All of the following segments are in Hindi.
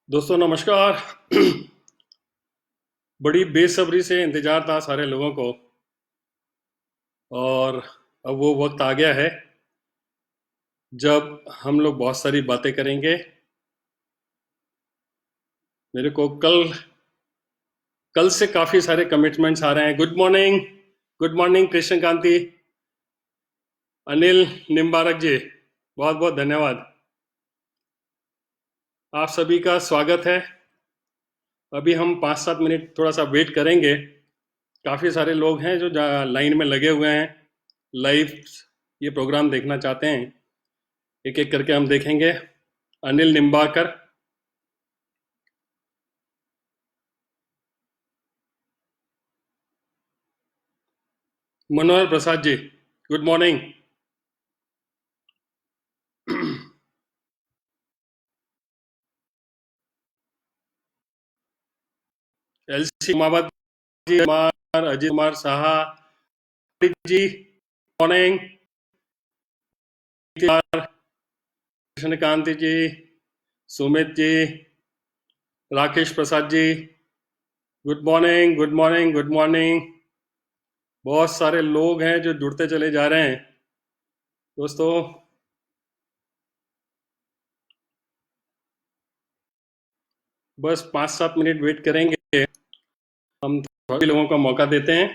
दोस्तों नमस्कार। बड़ी बेसब्री से इंतजार था सारे लोगों को। और अब वो वक्त आ गया है जब हम लोग बहुत सारी बातें करेंगे। मेरे को कल कल से काफी सारे कमिटमेंट्स आ रहे हैं। Good morning, good morning Krishna Kanti, Anil Nimbarak ji, बहुत बहुत धन्यवाद। आप सभी का स्वागत है। अभी हम 5-7 मिनट थोड़ा सा वेट करेंगे। काफी सारे लोग हैं जो लाइन में लगे हुए हैं, लाइव ये प्रोग्राम देखना चाहते हैं। एक एक करके हम देखेंगे। Anil Nimbakar, Manohar Prasad ji, good morning. L C Umawat ji, Kumar Ajit Kumar Saha ji, morning. Krishnakant ji, Sumit ji, Rakesh Prasad ji, good morning, good morning, good morning. बहुत सारे लोग हैं जो जुड़ते चले जा रहे हैं दोस्तों। बस 5-7 मिनट वेट करेंगे। हम सभी लोगों का मौका देते हैं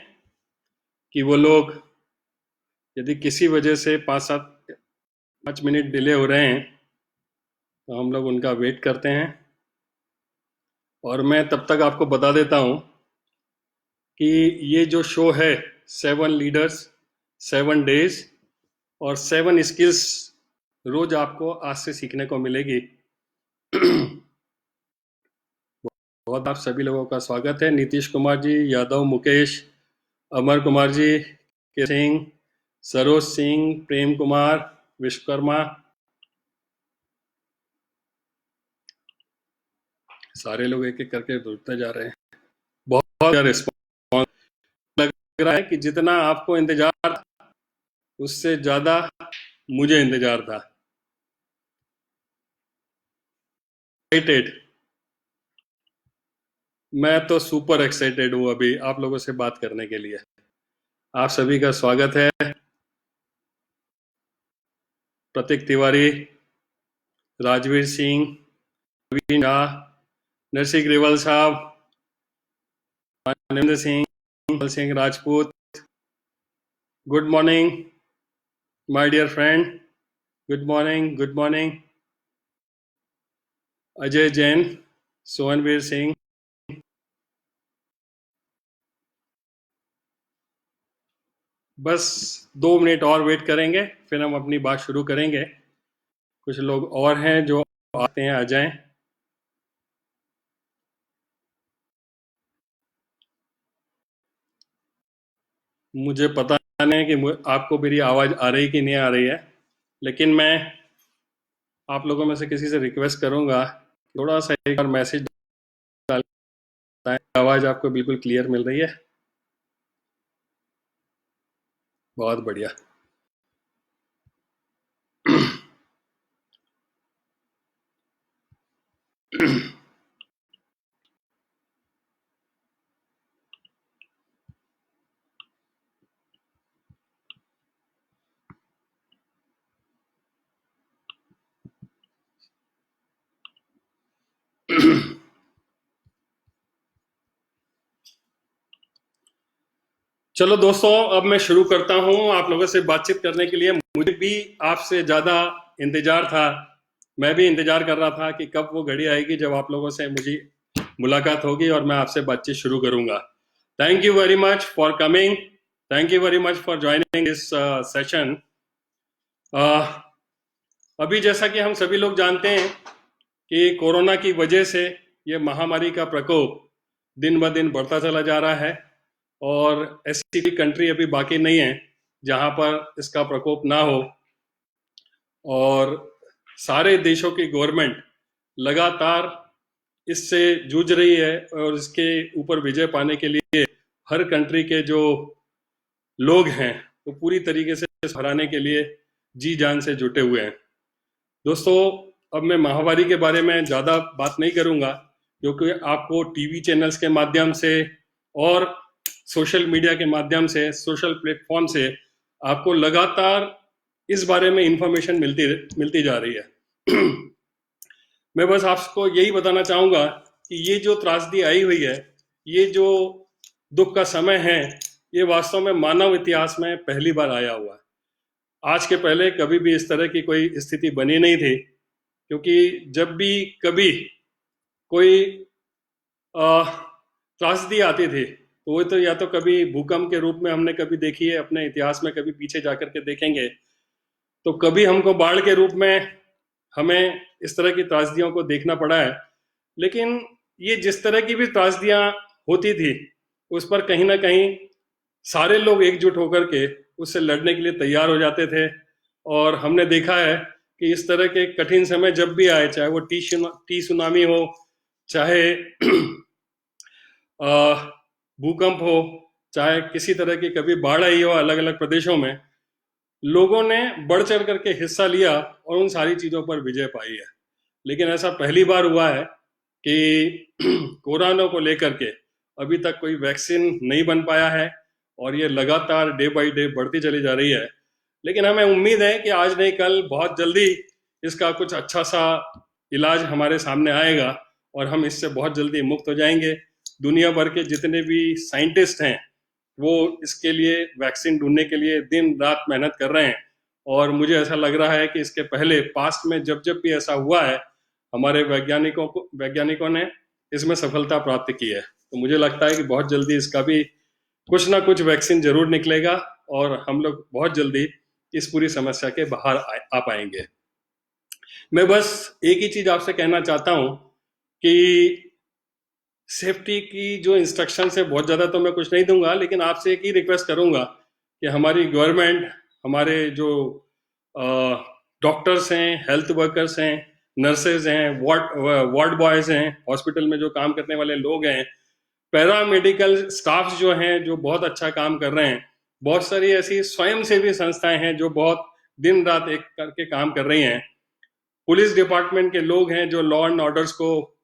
कि वो लोग, यदि किसी वजह से 5-7-5 मिनट डिले हो रहे हैं तो हम लोग उनका वेट करते हैं। और मैं तब तक आपको बता देता हूं कि ये जो शो है, 7 लीडर्स 7 डेज और 7 स्किल्स, रोज आपको आज से सीखने को मिलेगी। बहुत आप सभी लोगों का स्वागत है। नीतीश कुमार जी, यादव मुकेश, अमर कुमार जी, के सिंह, सरोज सिंह, प्रेम कुमार, विश्वकर्मा, सारे लोग एक एक करके जुड़ते जा रहे हैं। बहुत रिस्पॉन्स लग रहा है कि जितना आपको इंतजार उससे ज्यादा मुझे इंतजार था। एक्साइटेड, मैं तो सुपर एक्साइटेड हूं अभी आप लोगों से बात करने के लिए। आप सभी का स्वागत है। प्रतीक तिवारी, राजवीर सिंह, नवीन झा, नरसिंह ग्रेवाल साहब, Anand Singh, Singh Rajput, good morning my dear friend, good morning, good morning. Ajay Jain, Sohanveer Singh. बस 2 मिनट और वेट करेंगे, फिर हम अपनी बात शुरू करेंगे। कुछ लोग और हैं जो आते हैं, आ जाएं। मुझे पता नहीं कि आपको मेरी आवाज़ आ रही कि नहीं आ रही है, लेकिन मैं आप लोगों में से किसी से रिक्वेस्ट करूंगा, थोड़ा सा एक बार मैसेज डालें। आवाज़ आपको बिल्कुल क्लियर मिल रही है? बहुत बढ़िया। चलो दोस्तों, अब मैं शुरू करता हूं आप लोगों से बातचीत करने के लिए। मुझे भी आपसे ज़्यादा इंतजार था। मैं भी इंतजार कर रहा था कि कब वो घड़ी आएगी जब आप लोगों से मुझे मुलाकात होगी और मैं आपसे बातचीत शुरू करूंगा। Thank you very much for coming, thank you very much for joining this session. अभी जैसा कि हम सभी लोग जानते हैं कि कोरोना की वजह से ये महामारी का प्रकोप दिन ब दिन बढ़ता चला जा रहा है और ऐसी भी कंट्री अभी बाकी नहीं है जहां पर इसका प्रकोप ना हो। और सारे देशों की गवर्नमेंट लगातार इससे जूझ रही है और इसके ऊपर विजय पाने के लिए हर कंट्री के जो लोग हैं वो पूरी तरीके से हराने के लिए जी जान से जुटे हुए हैं। दोस्तों, अब मैं महामारी के बारे में ज़्यादा बात नहीं करूँगा, क्योंकि आपको टीवी चैनल्स के माध्यम से और सोशल मीडिया के माध्यम से, सोशल प्लेटफॉर्म से आपको लगातार इस बारे में इंफॉर्मेशन मिलती मिलती जा रही है। मैं बस आपको यही बताना चाहूँगा कि ये जो त्रासदी आई हुई है, ये जो दुख का समय है, ये वास्तव में मानव इतिहास में पहली बार आया हुआ है। आज के पहले कभी भी इस तरह की कोई स्थिति बनी नहीं थी, क्योंकि जब भी कभी कोई त्रासदी आती थी तो वो तो या तो कभी भूकंप के रूप में हमने कभी देखी है अपने इतिहास में, कभी पीछे जाकर के देखेंगे तो कभी हमको बाढ़ के रूप में हमें इस तरह की त्रासदियों को देखना पड़ा है। लेकिन ये जिस तरह की भी त्रासदियां होती थी, उस पर कहीं ना कहीं सारे लोग एकजुट होकर के उससे लड़ने के लिए तैयार हो जाते थे। और हमने देखा है कि इस तरह के कठिन समय जब भी आए, चाहे वो टी सुनामी हो, चाहे भूकंप हो, चाहे किसी तरह की कभी बाढ़ आई हो अलग अलग प्रदेशों में, लोगों ने बढ़ चढ़ करके हिस्सा लिया और उन सारी चीज़ों पर विजय पाई है। लेकिन ऐसा पहली बार हुआ है कि कोरोना को लेकर के अभी तक कोई वैक्सीन नहीं बन पाया है और ये लगातार डे बाय डे बढ़ती चली जा रही है। लेकिन हमें उम्मीद है कि आज नहीं कल बहुत जल्दी इसका कुछ अच्छा सा इलाज हमारे सामने आएगा और हम इससे बहुत जल्दी मुक्त हो जाएंगे। दुनिया भर के जितने भी साइंटिस्ट हैं वो इसके लिए वैक्सीन ढूंढने के लिए दिन रात मेहनत कर रहे हैं। और मुझे ऐसा लग रहा है कि इसके पहले पास्ट में जब जब भी ऐसा हुआ है, हमारे वैज्ञानिकों ने इसमें सफलता प्राप्त की है। तो मुझे लगता है कि बहुत जल्दी इसका भी कुछ ना कुछ वैक्सीन जरूर निकलेगा और हम लोग बहुत जल्दी इस पूरी समस्या के बाहर आ पाएंगे। मैं बस एक ही चीज आपसे कहना चाहता हूं कि सेफ्टी की जो इंस्ट्रक्शन है बहुत ज़्यादा तो मैं कुछ नहीं दूंगा, लेकिन आपसे एक ही रिक्वेस्ट करूंगा कि हमारी गवर्नमेंट, हमारे जो डॉक्टर्स हैं, हेल्थ वर्कर्स हैं, नर्सेज हैं, वार्ड बॉयज़ हैं, हॉस्पिटल में जो काम करने वाले लोग हैं, पैरामेडिकल स्टाफ जो हैं जो बहुत अच्छा काम कर रहे हैं, बहुत सारी ऐसी स्वयंसेवी संस्थाएं हैं जो बहुत दिन रात एक करके काम कर रही हैं, पुलिस डिपार्टमेंट के लोग हैं जो लॉ एंड ऑर्डर्स को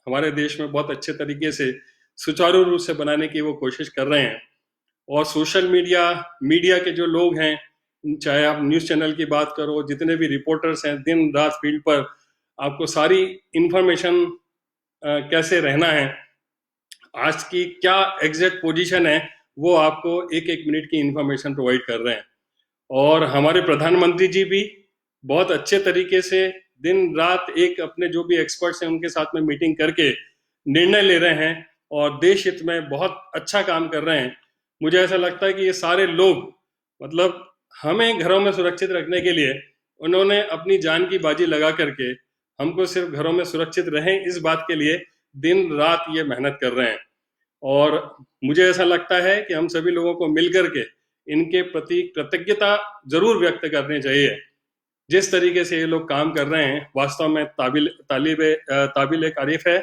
हमारे देश में बहुत अच्छे तरीके से सुचारू रूप से बनाने की वो कोशिश कर रहे हैं। और सोशल मीडिया के जो लोग हैं, चाहे आप न्यूज़ चैनल की बात करो, जितने भी रिपोर्टर्स हैं दिन रात फील्ड पर आपको सारी इंफॉर्मेशन कैसे रहना है, आज की क्या एग्जैक्ट पोजीशन है, वो आपको एक एक मिनट की इंफॉर्मेशन प्रोवाइड कर रहे हैं। और हमारे प्रधानमंत्री जी भी बहुत अच्छे तरीके से दिन रात एक अपने जो भी एक्सपर्ट्स हैं उनके साथ में मीटिंग करके निर्णय ले रहे हैं और देश हित में बहुत अच्छा काम कर रहे हैं। मुझे ऐसा लगता है कि ये सारे लोग, मतलब हमें घरों में सुरक्षित रखने के लिए उन्होंने अपनी जान की बाजी लगा करके हमको सिर्फ घरों में सुरक्षित रहें इस बात के लिए दिन रात ये मेहनत कर रहे हैं। और मुझे ऐसा लगता है कि हम सभी लोगों को मिलकर के इनके प्रति कृतज्ञता जरूर व्यक्त करनी चाहिए। जिस तरीके से ये लोग काम कर रहे हैं वास्तव में ताबिल तारीफ है।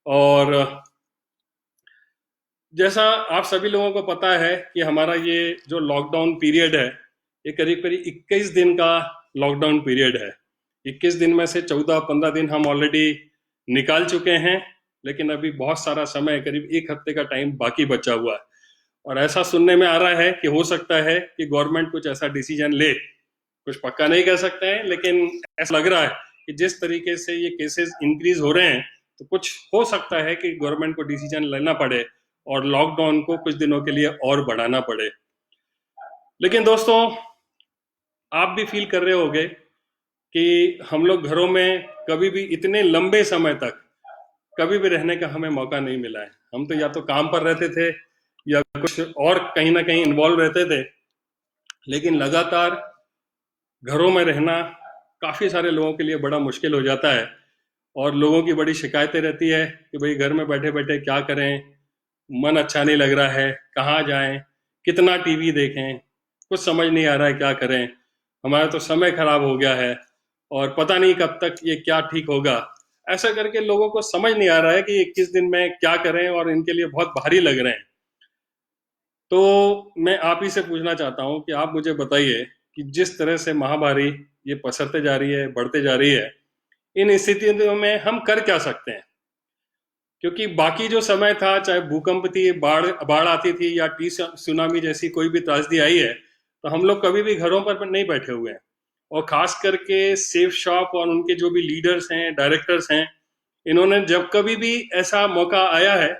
और जैसा आप सभी लोगों को पता है कि हमारा ये जो लॉकडाउन पीरियड है, ये करीब करीब 21 दिन का लॉकडाउन पीरियड है। 21 दिन में से 14-15 दिन हम ऑलरेडी निकाल चुके हैं, लेकिन अभी बहुत सारा समय, करीब एक हफ्ते का टाइम बाकी बचा हुआ है। और ऐसा सुनने में आ रहा है कि हो सकता है कि गवर्नमेंट कुछ ऐसा डिसीजन ले, कुछ पक्का नहीं कह सकते हैं, लेकिन ऐसा लग रहा है कि जिस तरीके से ये केसेस इंक्रीज हो रहे हैं तो कुछ हो सकता है कि गवर्नमेंट को डिसीजन लेना पड़े और लॉकडाउन को कुछ दिनों के लिए और बढ़ाना पड़े। लेकिन दोस्तों, आप भी फील कर रहे होंगे कि हम लोग घरों में कभी भी इतने लंबे समय तक कभी भी रहने का हमें मौका नहीं मिला है। हम तो या तो काम पर रहते थे या कुछ और कहीं ना कहीं इन्वॉल्व रहते थे, लेकिन लगातार घरों में रहना काफ़ी सारे लोगों के लिए बड़ा मुश्किल हो जाता है। और लोगों की बड़ी शिकायतें रहती है कि भाई घर में बैठे बैठे क्या करें, मन अच्छा नहीं लग रहा है, कहाँ जाएं, कितना टीवी देखें, कुछ समझ नहीं आ रहा है क्या करें, हमारा तो समय खराब हो गया है और पता नहीं कब तक ये क्या ठीक होगा। ऐसा करके लोगों को समझ नहीं आ रहा है कि 21 दिन में क्या करें और इनके लिए बहुत भारी लग रहे हैं। तो मैं आप ही से पूछना चाहता हूँ कि आप मुझे बताइए कि जिस तरह से महामारी ये पसरते जा रही है, बढ़ते जा रही है, इन स्थितियों में हम कर क्या सकते हैं, क्योंकि बाकी जो समय था, चाहे भूकंप थी, बाढ़ बाढ़ आती थी, या सुनामी जैसी कोई भी त्रासदी आई है, तो हम लोग कभी भी घरों पर नहीं बैठे हुए हैं। और खास करके सेफ शॉप और उनके जो भी लीडर्स हैं, डायरेक्टर्स हैं, इन्होंने जब कभी भी ऐसा मौका आया है,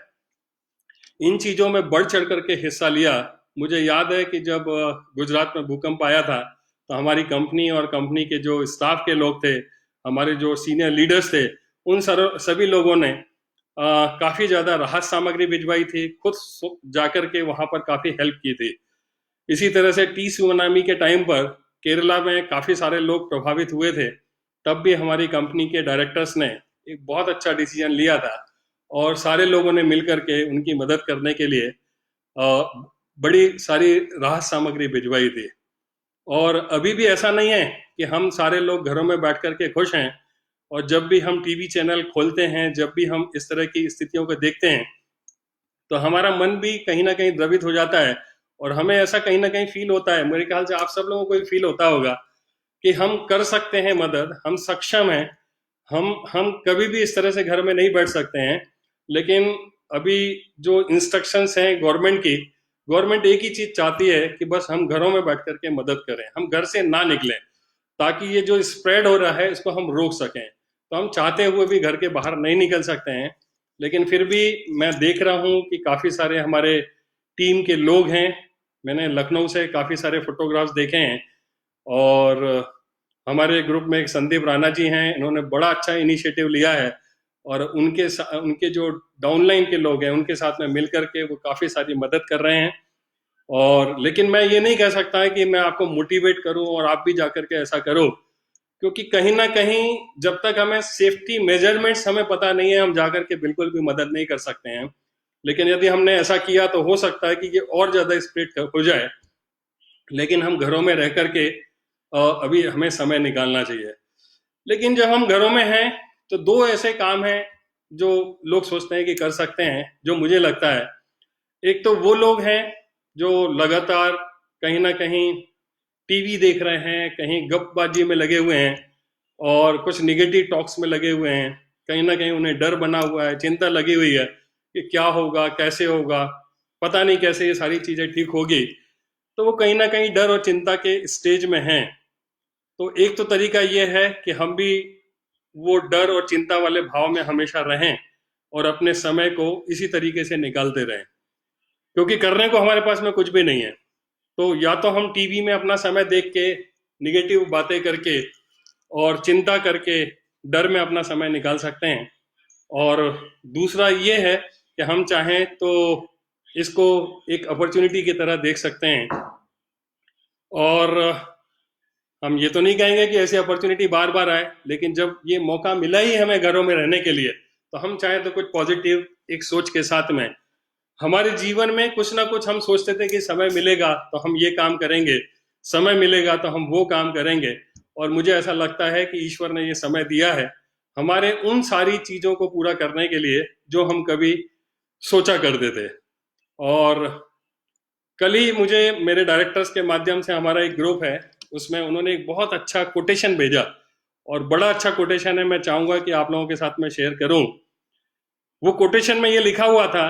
इन चीजों में बढ़ चढ़ करके हिस्सा लिया। मुझे याद है कि जब गुजरात में भूकंप आया था, तो हमारी कंपनी और कंपनी के जो स्टाफ के लोग थे, हमारे जो सीनियर लीडर्स थे, उन सभी लोगों ने काफी ज्यादा राहत सामग्री भिजवाई थी, खुद जाकर के वहां पर काफी हेल्प की थी। इसी तरह से सुनामी के टाइम पर केरला में काफी सारे लोग प्रभावित हुए थे, तब भी हमारी कंपनी के डायरेक्टर्स ने एक बहुत अच्छा डिसीजन लिया था, और सारे लोगों ने मिलकर के उनकी मदद करने के लिए बड़ी सारी राहत सामग्री भिजवाई थी। और अभी भी ऐसा नहीं है कि हम सारे लोग घरों में बैठ करके खुश हैं, और जब भी हम टीवी चैनल खोलते हैं, जब भी हम इस तरह की स्थितियों को देखते हैं, तो हमारा मन भी कहीं ना कहीं द्रवित हो जाता है, और हमें ऐसा कहीं ना कहीं फील होता है, मेरे ख्याल से आप सब लोगों को फील होता होगा, कि हम कर सकते हैं मदद, हम सक्षम हैं, हम कभी भी इस तरह से घर में नहीं बैठ सकते हैं। लेकिन अभी जो इंस्ट्रक्शंस हैं गवर्नमेंट की, गवर्नमेंट एक ही चीज चाहती है कि बस हम घरों में बैठ करके मदद करें, हम घर से ना निकलें, ताकि ये जो स्प्रेड हो रहा है इसको हम रोक सकें। तो हम चाहते हुए भी घर के बाहर नहीं निकल सकते हैं, लेकिन फिर भी मैं देख रहा हूँ कि काफी सारे हमारे टीम के लोग हैं। मैंने लखनऊ से काफी सारे फोटोग्राफ्स देखे हैं, और हमारे ग्रुप में एक संदीप राणा जी हैं, इन्होंने बड़ा अच्छा इनिशिएटिव लिया है, और उनके जो डाउनलाइन के लोग हैं उनके साथ में मिलकर के वो काफी सारी मदद कर रहे हैं। और लेकिन मैं ये नहीं कह सकता है कि मैं आपको मोटिवेट करूं और आप भी जाकर के ऐसा करो, क्योंकि कहीं ना कहीं जब तक हमें सेफ्टी मेजरमेंट्स हमें पता नहीं है, हम जाकर के बिल्कुल भी मदद नहीं कर सकते हैं। लेकिन यदि हमने ऐसा किया तो हो सकता है कि ये और ज्यादा स्प्रेड हो जाए। लेकिन हम घरों में रह करके अभी हमें समय निकालना चाहिए। लेकिन जब हम घरों में हैं, तो दो ऐसे काम हैं जो लोग सोचते हैं कि कर सकते हैं, जो मुझे लगता है, एक तो वो लोग हैं जो लगातार कहीं ना कहीं टीवी देख रहे हैं, कहीं गपबाजी में लगे हुए हैं, और कुछ निगेटिव टॉक्स में लगे हुए हैं। कहीं ना कहीं उन्हें डर बना हुआ है, चिंता लगी हुई है कि क्या होगा, कैसे होगा, पता नहीं कैसे ये सारी चीजें ठीक होगी। तो वो कहीं ना कहीं डर और चिंता के स्टेज में हैं। तो एक तो तरीका ये है कि हम भी वो डर और चिंता वाले भाव में हमेशा रहें, और अपने समय को इसी तरीके से निकालते रहें, क्योंकि करने को हमारे पास में कुछ भी नहीं है। तो या तो हम टीवी में अपना समय देख के, निगेटिव बातें करके और चिंता करके, डर में अपना समय निकाल सकते हैं, और दूसरा ये है कि हम चाहें तो इसको एक अपॉर्चुनिटी की तरह देख सकते हैं। और हम ये तो नहीं कहेंगे कि ऐसी अपॉर्चुनिटी बार बार आए, लेकिन जब ये मौका मिला ही हमें घरों में रहने के लिए, तो हम चाहें तो कुछ पॉजिटिव एक सोच के साथ में, हमारे जीवन में कुछ ना कुछ हम सोचते थे कि समय मिलेगा तो हम ये काम करेंगे, समय मिलेगा तो हम वो काम करेंगे। और मुझे ऐसा लगता है कि ईश्वर ने ये समय दिया है हमारे उन सारी चीजों को पूरा करने के लिए जो हम कभी सोचा करते थे। और कल ही मुझे मेरे डायरेक्टर्स के माध्यम से, हमारा एक ग्रुप है, उसमें उन्होंने एक बहुत अच्छा कोटेशन भेजा, और बड़ा अच्छा कोटेशन है, मैं चाहूंगा कि आप लोगों के साथ में शेयर करूं। वो कोटेशन में ये लिखा हुआ था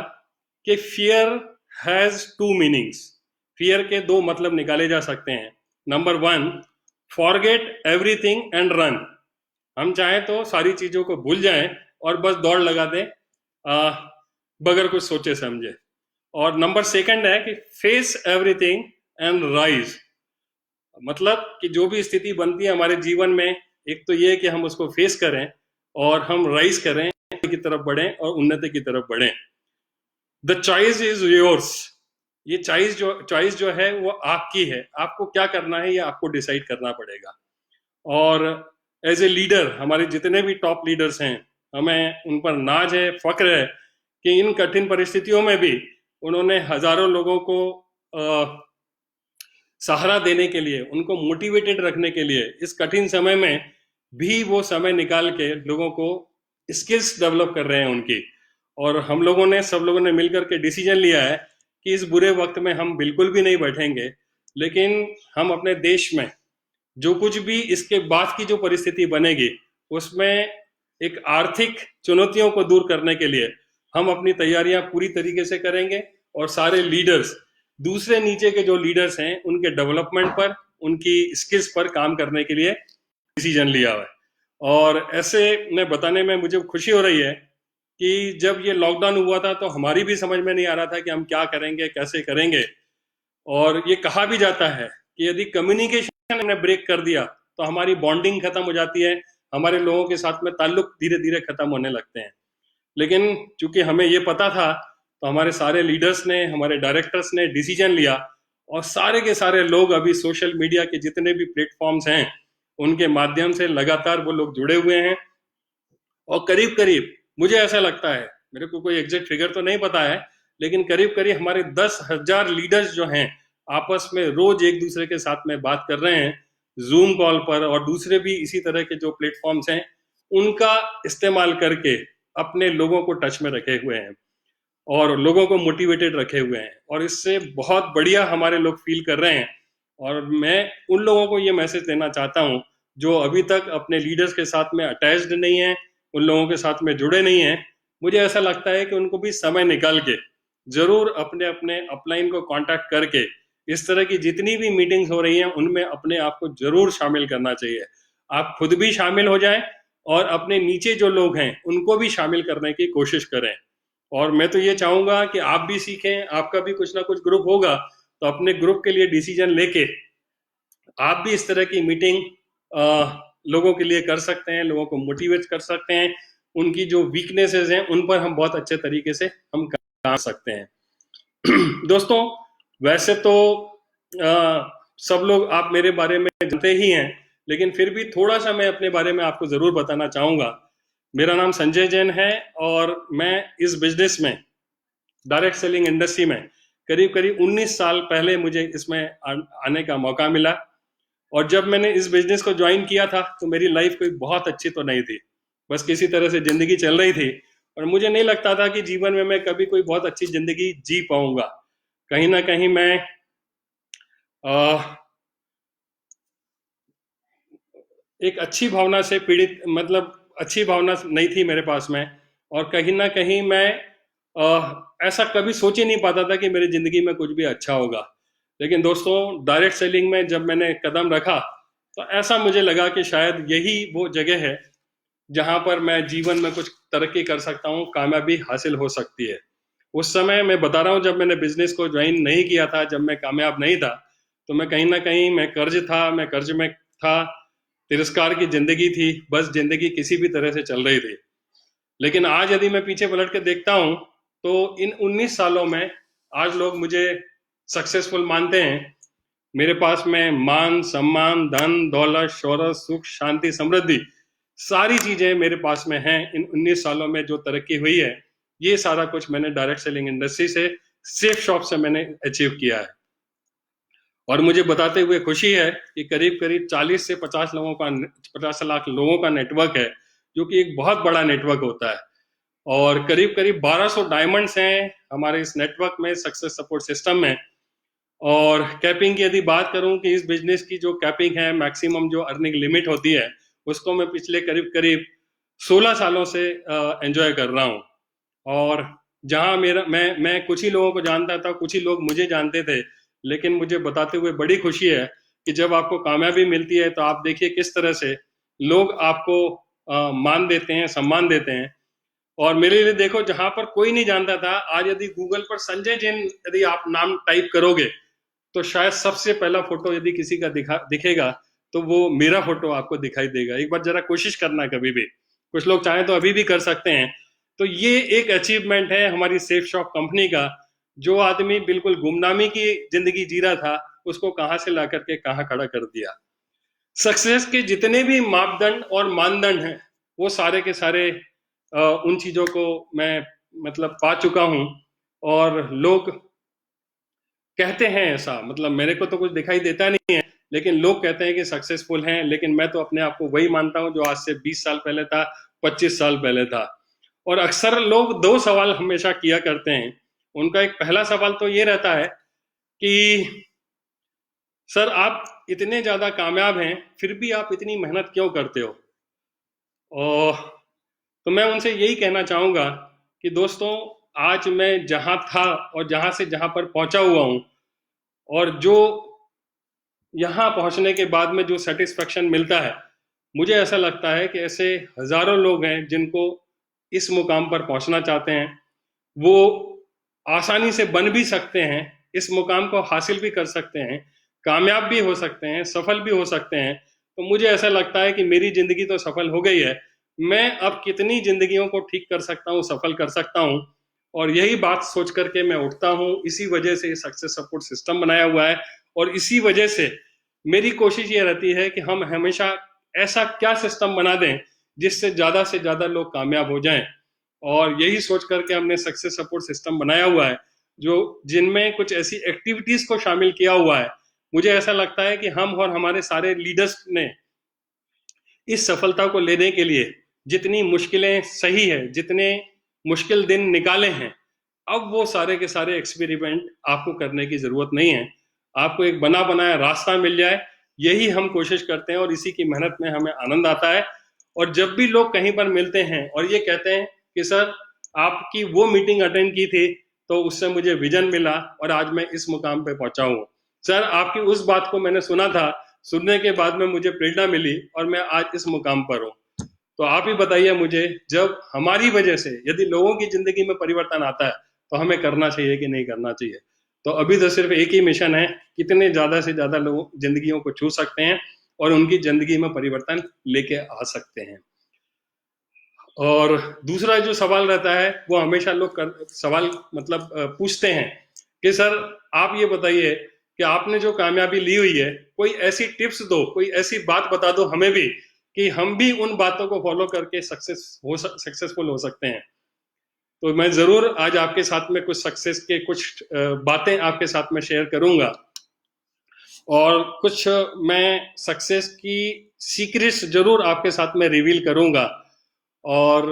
कि fear has two meanings. Fear के दो मतलब निकाले जा सकते हैं। Number 1, forget everything and run. हम चाहें तो सारी चीजों को भूल जाएं और बस दौड़ लगा दें, बगैर कुछ सोचे समझे। और नंबर 2 है कि फेस एवरीथिंग एंड राइज। मतलब कि जो भी स्थिति बनती है हमारे जीवन में, एक तो ये कि हम उसको फेस करें और हम राइज करें, की तरफ बढ़ें और उन्नति की तरफ बढ़ें। The choice is yours. ये चॉइस जो है वो आपकी है, आपको क्या करना है ये आपको डिसाइड करना पड़ेगा। और एज ए लीडर, हमारे जितने भी टॉप लीडर्स हैं, हमें उन पर नाज है, फक्र है कि इन कठिन परिस्थितियों में भी उन्होंने हजारों लोगों को सहारा देने के लिए, उनको मोटिवेटेड रखने के लिए, इस कठिन समय में भी वो समय निकाल के लोगों को स्किल्स डेवलप कर रहे हैं उनकी। और हम लोगों ने, सब लोगों ने मिलकर के डिसीजन लिया है कि इस बुरे वक्त में हम बिल्कुल भी नहीं बैठेंगे, लेकिन हम अपने देश में जो कुछ भी इसके बाद की जो परिस्थिति बनेगी उसमें एक आर्थिक चुनौतियों को दूर करने के लिए हम अपनी तैयारियां पूरी तरीके से करेंगे, और सारे लीडर्स, दूसरे नीचे के जो लीडर्स हैं, उनके डेवलपमेंट पर, उनकी स्किल्स पर काम करने के लिए डिसीजन लिया हुआ है। और ऐसे में बताने में मुझे खुशी हो रही है कि जब ये लॉकडाउन हुआ था तो हमारी भी समझ में नहीं आ रहा था कि हम क्या करेंगे, कैसे करेंगे। और ये कहा भी जाता है कि यदि कम्युनिकेशन ने ब्रेक कर दिया तो हमारी बॉन्डिंग खत्म हो जाती है, हमारे लोगों के साथ में ताल्लुक धीरे धीरे खत्म होने लगते हैं। लेकिन चूंकि हमें ये पता था, तो हमारे सारे लीडर्स ने, हमारे डायरेक्टर्स ने डिसीजन लिया, और सारे के सारे लोग अभी सोशल मीडिया के जितने भी प्लेटफॉर्म्स हैं, उनके माध्यम से लगातार वो लोग जुड़े हुए हैं। और करीब करीब मुझे ऐसा लगता है, मेरे को कोई एग्जैक्ट फिगर तो नहीं पता है, लेकिन करीब करीब हमारे 10,000 लीडर्स जो हैं, आपस में रोज एक दूसरे के साथ में बात कर रहे हैं, जूम कॉल पर और दूसरे भी इसी तरह के जो प्लेटफॉर्म्स हैं, उनका इस्तेमाल करके अपने लोगों को टच में रखे हुए हैं और लोगों को मोटिवेटेड रखे हुए हैं, और इससे बहुत बढ़िया हमारे लोग फील कर रहे हैं। और मैं उन लोगों को ये मैसेज देना चाहता हूँ जो अभी तक अपने लीडर्स के साथ में अटैच्ड नहीं है, उन लोगों के साथ में जुड़े नहीं हैं। मुझे ऐसा लगता है कि उनको भी समय निकाल के जरूर अपने अपने अपलाइन को कांटेक्ट करके इस तरह की जितनी भी मीटिंग्स हो रही हैं, उनमें अपने आप को जरूर शामिल करना चाहिए। आप खुद भी शामिल हो जाएं और अपने नीचे जो लोग हैं उनको भी शामिल करने की कोशिश करें। और मैं तो ये चाहूंगा कि आप भी सीखें, आपका भी कुछ ना कुछ ग्रुप होगा, तो अपने ग्रुप के लिए डिसीजन लेके आप भी इस तरह की मीटिंग लोगों के लिए कर सकते हैं, लोगों को मोटिवेट कर सकते हैं। उनकी जो वीकनेसेस हैं उन पर हम बहुत अच्छे तरीके से हम काम कर सकते हैं। दोस्तों, वैसे तो सब लोग आप मेरे बारे में जानते ही हैं, लेकिन फिर भी थोड़ा सा मैं अपने बारे में आपको जरूर बताना चाहूंगा। मेरा नाम संजय जैन है, और मैं इस बिजनेस में, डायरेक्ट सेलिंग इंडस्ट्री में करीब करीब 19 साल पहले मुझे इसमें आने का मौका मिला। और जब मैंने इस बिजनेस को ज्वाइन किया था तो मेरी लाइफ कोई बहुत अच्छी तो नहीं थी, बस किसी तरह से जिंदगी चल रही थी, और मुझे नहीं लगता था कि जीवन में मैं कभी कोई बहुत अच्छी जिंदगी जी पाऊंगा। कहीं ना कहीं मैं एक अच्छी भावना से पीड़ित, मतलब अच्छी भावना नहीं थी मेरे पास में, और कहीं ना कहीं मैं ऐसा कभी सोच ही नहीं पाता था कि मेरी जिंदगी में कुछ भी अच्छा होगा। लेकिन दोस्तों, डायरेक्ट सेलिंग में जब मैंने कदम रखा तो ऐसा मुझे लगा कि शायद यही वो जगह है जहां पर मैं जीवन में कुछ तरक्की कर सकता हूँ, कामयाबी हासिल हो सकती है। उस समय मैं बता रहा हूँ, जब मैंने बिजनेस को ज्वाइन नहीं किया था, जब मैं कामयाब नहीं था, तो मैं कहीं ना कहीं मैं कर्ज में था, तिरस्कार की जिंदगी थी, बस जिंदगी किसी भी तरह से चल रही थी। लेकिन आज यदि मैं पीछे पलट के देखता हूं तो इन 19 सालों में आज लोग मुझे सक्सेसफुल मानते हैं। मेरे पास में मान, सम्मान, धन, दौलत, शोहरत, सुख, शांति, समृद्धि, सारी चीजें मेरे पास में हैं। इन 19 सालों में जो तरक्की हुई है, ये सारा कुछ मैंने डायरेक्ट सेलिंग इंडस्ट्री से, सेफ शॉप से मैंने अचीव किया है। और मुझे बताते हुए खुशी है कि करीब करीब 40 से 50 लोगों का, 50 लाख लोगों का नेटवर्क है, जो कि एक बहुत बड़ा नेटवर्क होता है। और करीब करीब 1200 डायमंड्स हैं हमारे इस नेटवर्क में, सक्सेस सपोर्ट सिस्टम में। और कैपिंग की यदि बात करूं कि इस बिजनेस की जो कैपिंग है, मैक्सिमम जो अर्निंग लिमिट होती है, उसको मैं पिछले करीब करीब 16 सालों से एंजॉय कर रहा हूं। और जहां मेरा मैं कुछ ही लोगों को जानता था, कुछ ही लोग मुझे जानते थे, लेकिन मुझे बताते हुए बड़ी खुशी है कि जब आपको कामयाबी मिलती है तो आप देखिए किस तरह से लोग आपको मान देते हैं, सम्मान देते हैं। और मेरे लिए देखो, जहां पर कोई नहीं जानता था, आज यदि गूगल पर संजय जैन यदि आप नाम टाइप करोगे, तो शायद सबसे पहला फोटो यदि किसी का दिखेगा तो वो मेरा फोटो आपको दिखाई देगा। एक बार जरा कोशिश करना, कभी भी, कुछ लोग चाहें तो अभी भी कर सकते हैं। तो ये एक अचीवमेंट है हमारी सेफ शॉप कंपनी का। जो आदमी बिल्कुल गुमनामी की जिंदगी जी रहा था, उसको कहां से ला करके कहां खड़ा कर दिया। सक्सेस के जितने भी मापदंड और मानदंड हैं, वो सारे के सारे उन चीजों को मैं मतलब पा चुका हूं। और लोग कहते हैं ऐसा, मतलब मेरे को तो कुछ दिखाई देता नहीं है, लेकिन लोग कहते हैं कि सक्सेसफुल हैं। लेकिन मैं तो अपने आप को वही मानता हूं जो आज से 20 साल पहले था, 25 साल पहले था। और अक्सर लोग दो सवाल हमेशा किया करते हैं। उनका एक पहला सवाल तो ये रहता है कि सर, आप इतने ज्यादा कामयाब हैं, फिर भी आप इतनी मेहनत क्यों करते हो? और तो मैं उनसे यही कहना चाहूँगा कि दोस्तों, आज मैं जहाँ था और जहाँ से जहाँ पर पहुँचा हुआ हूँ, और जो यहाँ पहुँचने के बाद में जो सेटिस्फेक्शन मिलता है, मुझे ऐसा लगता है कि ऐसे हज़ारों लोग हैं जिनको इस मुकाम पर पहुँचना चाहते हैं। वो आसानी से बन भी सकते हैं, इस मुकाम को हासिल भी कर सकते हैं, कामयाब भी हो सकते हैं, सफल भी हो सकते हैं। तो मुझे ऐसा लगता है कि मेरी ज़िंदगी तो सफल हो गई है, मैं अब कितनी ज़िंदगियों को ठीक कर सकता हूँ, सफल कर सकता हूँ। और यही बात सोच करके मैं उठता हूँ। इसी वजह से सक्सेस सपोर्ट सिस्टम बनाया हुआ है, और इसी वजह से मेरी कोशिश ये रहती है कि हम हमेशा ऐसा क्या सिस्टम बना दें जिससे ज़्यादा से ज़्यादा लोग कामयाब हो जाएं। और यही सोच करके हमने सक्सेस सपोर्ट सिस्टम बनाया हुआ है, जो जिनमें कुछ ऐसी एक्टिविटीज को शामिल किया हुआ है। मुझे ऐसा लगता है कि हम और हमारे सारे लीडर्स ने इस सफलता को लेने के लिए जितनी मुश्किलें सही है, जितने मुश्किल दिन निकाले हैं, अब वो सारे के सारे एक्सपेरिमेंट आपको करने की जरूरत नहीं है। आपको एक बना बनाया रास्ता मिल जाए, यही हम कोशिश करते हैं, और इसी की मेहनत में हमें आनंद आता है। और जब भी लोग कहीं पर मिलते हैं और ये कहते हैं कि सर, आपकी वो मीटिंग अटेंड की थी तो उससे मुझे विजन मिला और आज मैं इस मुकाम पे पहुंचा हूँ। सर, आपकी उस बात को मैंने सुना था, सुनने के बाद में मुझे प्रेरणा मिली और मैं आज इस मुकाम पर हूँ। तो आप ही बताइए मुझे, जब हमारी वजह से यदि लोगों की जिंदगी में परिवर्तन आता है तो हमें करना चाहिए कि नहीं करना चाहिए। तो अभी तो सिर्फ एक ही मिशन है, कितने ज्यादा से ज्यादा लोग जिंदगियों को छू सकते हैं और उनकी जिंदगी में परिवर्तन लेके आ सकते हैं। और दूसरा जो सवाल रहता है वो हमेशा लोग सवाल मतलब पूछते हैं कि सर, आप ये बताइए कि आपने जो कामयाबी ली हुई है, कोई ऐसी टिप्स दो, कोई ऐसी बात बता दो हमें भी कि हम भी उन बातों को फॉलो करके सक्सेसफुल हो सकते हैं। तो मैं जरूर आज आपके साथ में कुछ सक्सेस के कुछ बातें आपके साथ में शेयर करूंगा, और कुछ मैं सक्सेस की सीक्रेट्स जरूर आपके साथ में रिवील करूंगा। और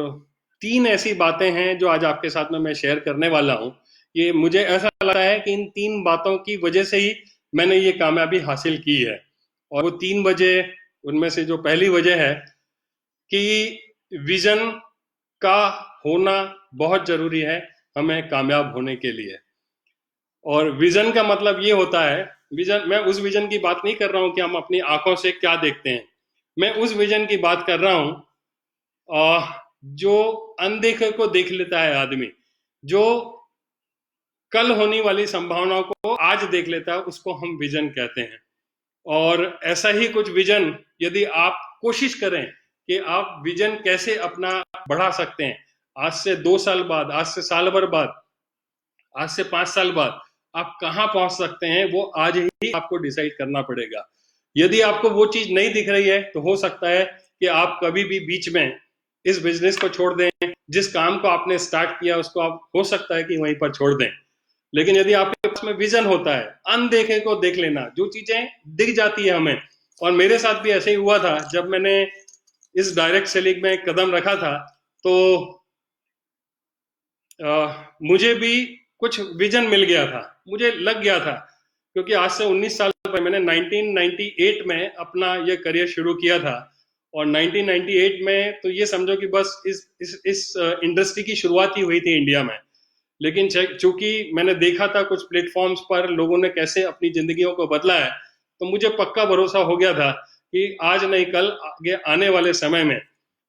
तीन ऐसी बातें हैं जो आज आपके साथ में मैं शेयर करने वाला हूं। ये मुझे ऐसा लगता है कि इन तीन बातों की वजह से ही मैंने ये कामयाबी हासिल की है। और वो तीन वजह, उनमें से जो पहली वजह है कि विजन का होना बहुत जरूरी है हमें कामयाब होने के लिए। और विजन का मतलब ये होता है, विजन, मैं उस विजन की बात नहीं कर रहा हूं कि हम अपनी आंखों से क्या देखते हैं। मैं उस विजन की बात कर रहा हूं जो अनदेखे को देख लेता है आदमी, जो कल होने वाली संभावनाओं को आज देख लेता है, उसको हम विजन कहते हैं। और ऐसा ही कुछ विजन यदि आप कोशिश करें कि आप विजन कैसे अपना बढ़ा सकते हैं, आज से 2 साल बाद, आज से साल भर बाद, आज से 5 साल बाद आप कहां पहुंच सकते हैं, वो आज ही आपको डिसाइड करना पड़ेगा। यदि आपको वो चीज नहीं दिख रही है तो हो सकता है कि आप कभी भी बीच में इस बिजनेस को छोड़ दें, जिस काम को आपने स्टार्ट किया उसको आप हो सकता है कि वहीं पर छोड़ दें। लेकिन यदि आपके पास में विजन होता है, अनदेखे को देख लेना, जो चीजें दिख जाती है हमें, और मेरे साथ भी ऐसे ही हुआ था जब मैंने इस डायरेक्ट सेलिंग में कदम रखा था, तो मुझे भी कुछ विजन मिल गया था, मुझे लग गया था। क्योंकि आज से 19 साल पहले मैंने 1998 में अपना ये करियर शुरू किया था। और 1998 में तो ये समझो कि बस इस इंडस्ट्री की शुरुआत ही हुई थी इंडिया में। लेकिन चूंकि मैंने देखा था कुछ प्लेटफॉर्म्स पर लोगों ने कैसे अपनी जिंदगियों को बदला है, तो मुझे पक्का भरोसा हो गया था कि आज नहीं कल, आगे आने वाले समय में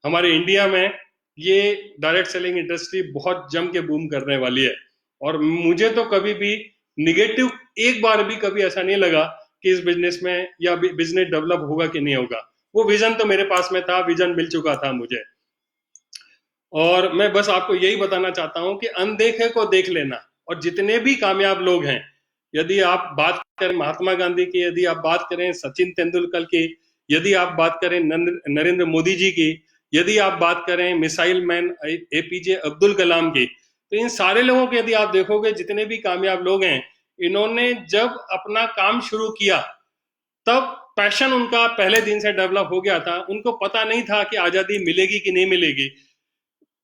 हमारे इंडिया में ये डायरेक्ट सेलिंग इंडस्ट्री बहुत जम के बूम करने वाली है। और मुझे तो कभी भी निगेटिव, एक बार भी कभी ऐसा नहीं लगा कि इस बिजनेस में या बिजनेस डेवलप होगा कि नहीं होगा। वो विजन तो मेरे पास में था, विजन मिल चुका था मुझे। और मैं बस आपको यही बताना चाहता हूं कि अनदेखे को देख लेना। और जितने भी कामयाब लोग हैं, यदि आप बात करें महात्मा गांधी की, यदि आप बात करें सचिन तेंदुलकर की, यदि आप बात करें नरेंद्र मोदी जी की, यदि आप बात करें missile man APJ Abdul Kalam की, तो इन सारे लोगों के यदि आप देखोगे, जितने भी कामयाब लोग हैं, इन्होंने जब अपना काम शुरू किया तब पैशन उनका पहले दिन से डेवलप हो गया था। उनको पता नहीं था कि आजादी मिलेगी कि नहीं मिलेगी,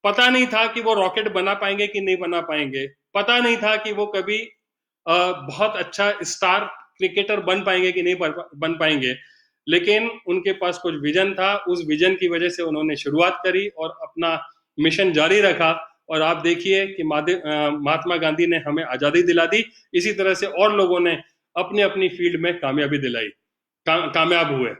पता नहीं था कि वो रॉकेट बना पाएंगे कि नहीं बना पाएंगे, पता नहीं था कि वो कभी बहुत अच्छा स्टार क्रिकेटर बन पाएंगे कि नहीं बन पाएंगे। लेकिन उनके पास कुछ विजन था, उस विजन की वजह से उन्होंने शुरुआत करी और अपना मिशन जारी रखा। और आप देखिए कि महात्मा गांधी ने हमें आज़ादी दिला दी, इसी तरह से और लोगों ने अपनी अपनी फील्ड में कामयाबी दिलाई, कामयाब हुए।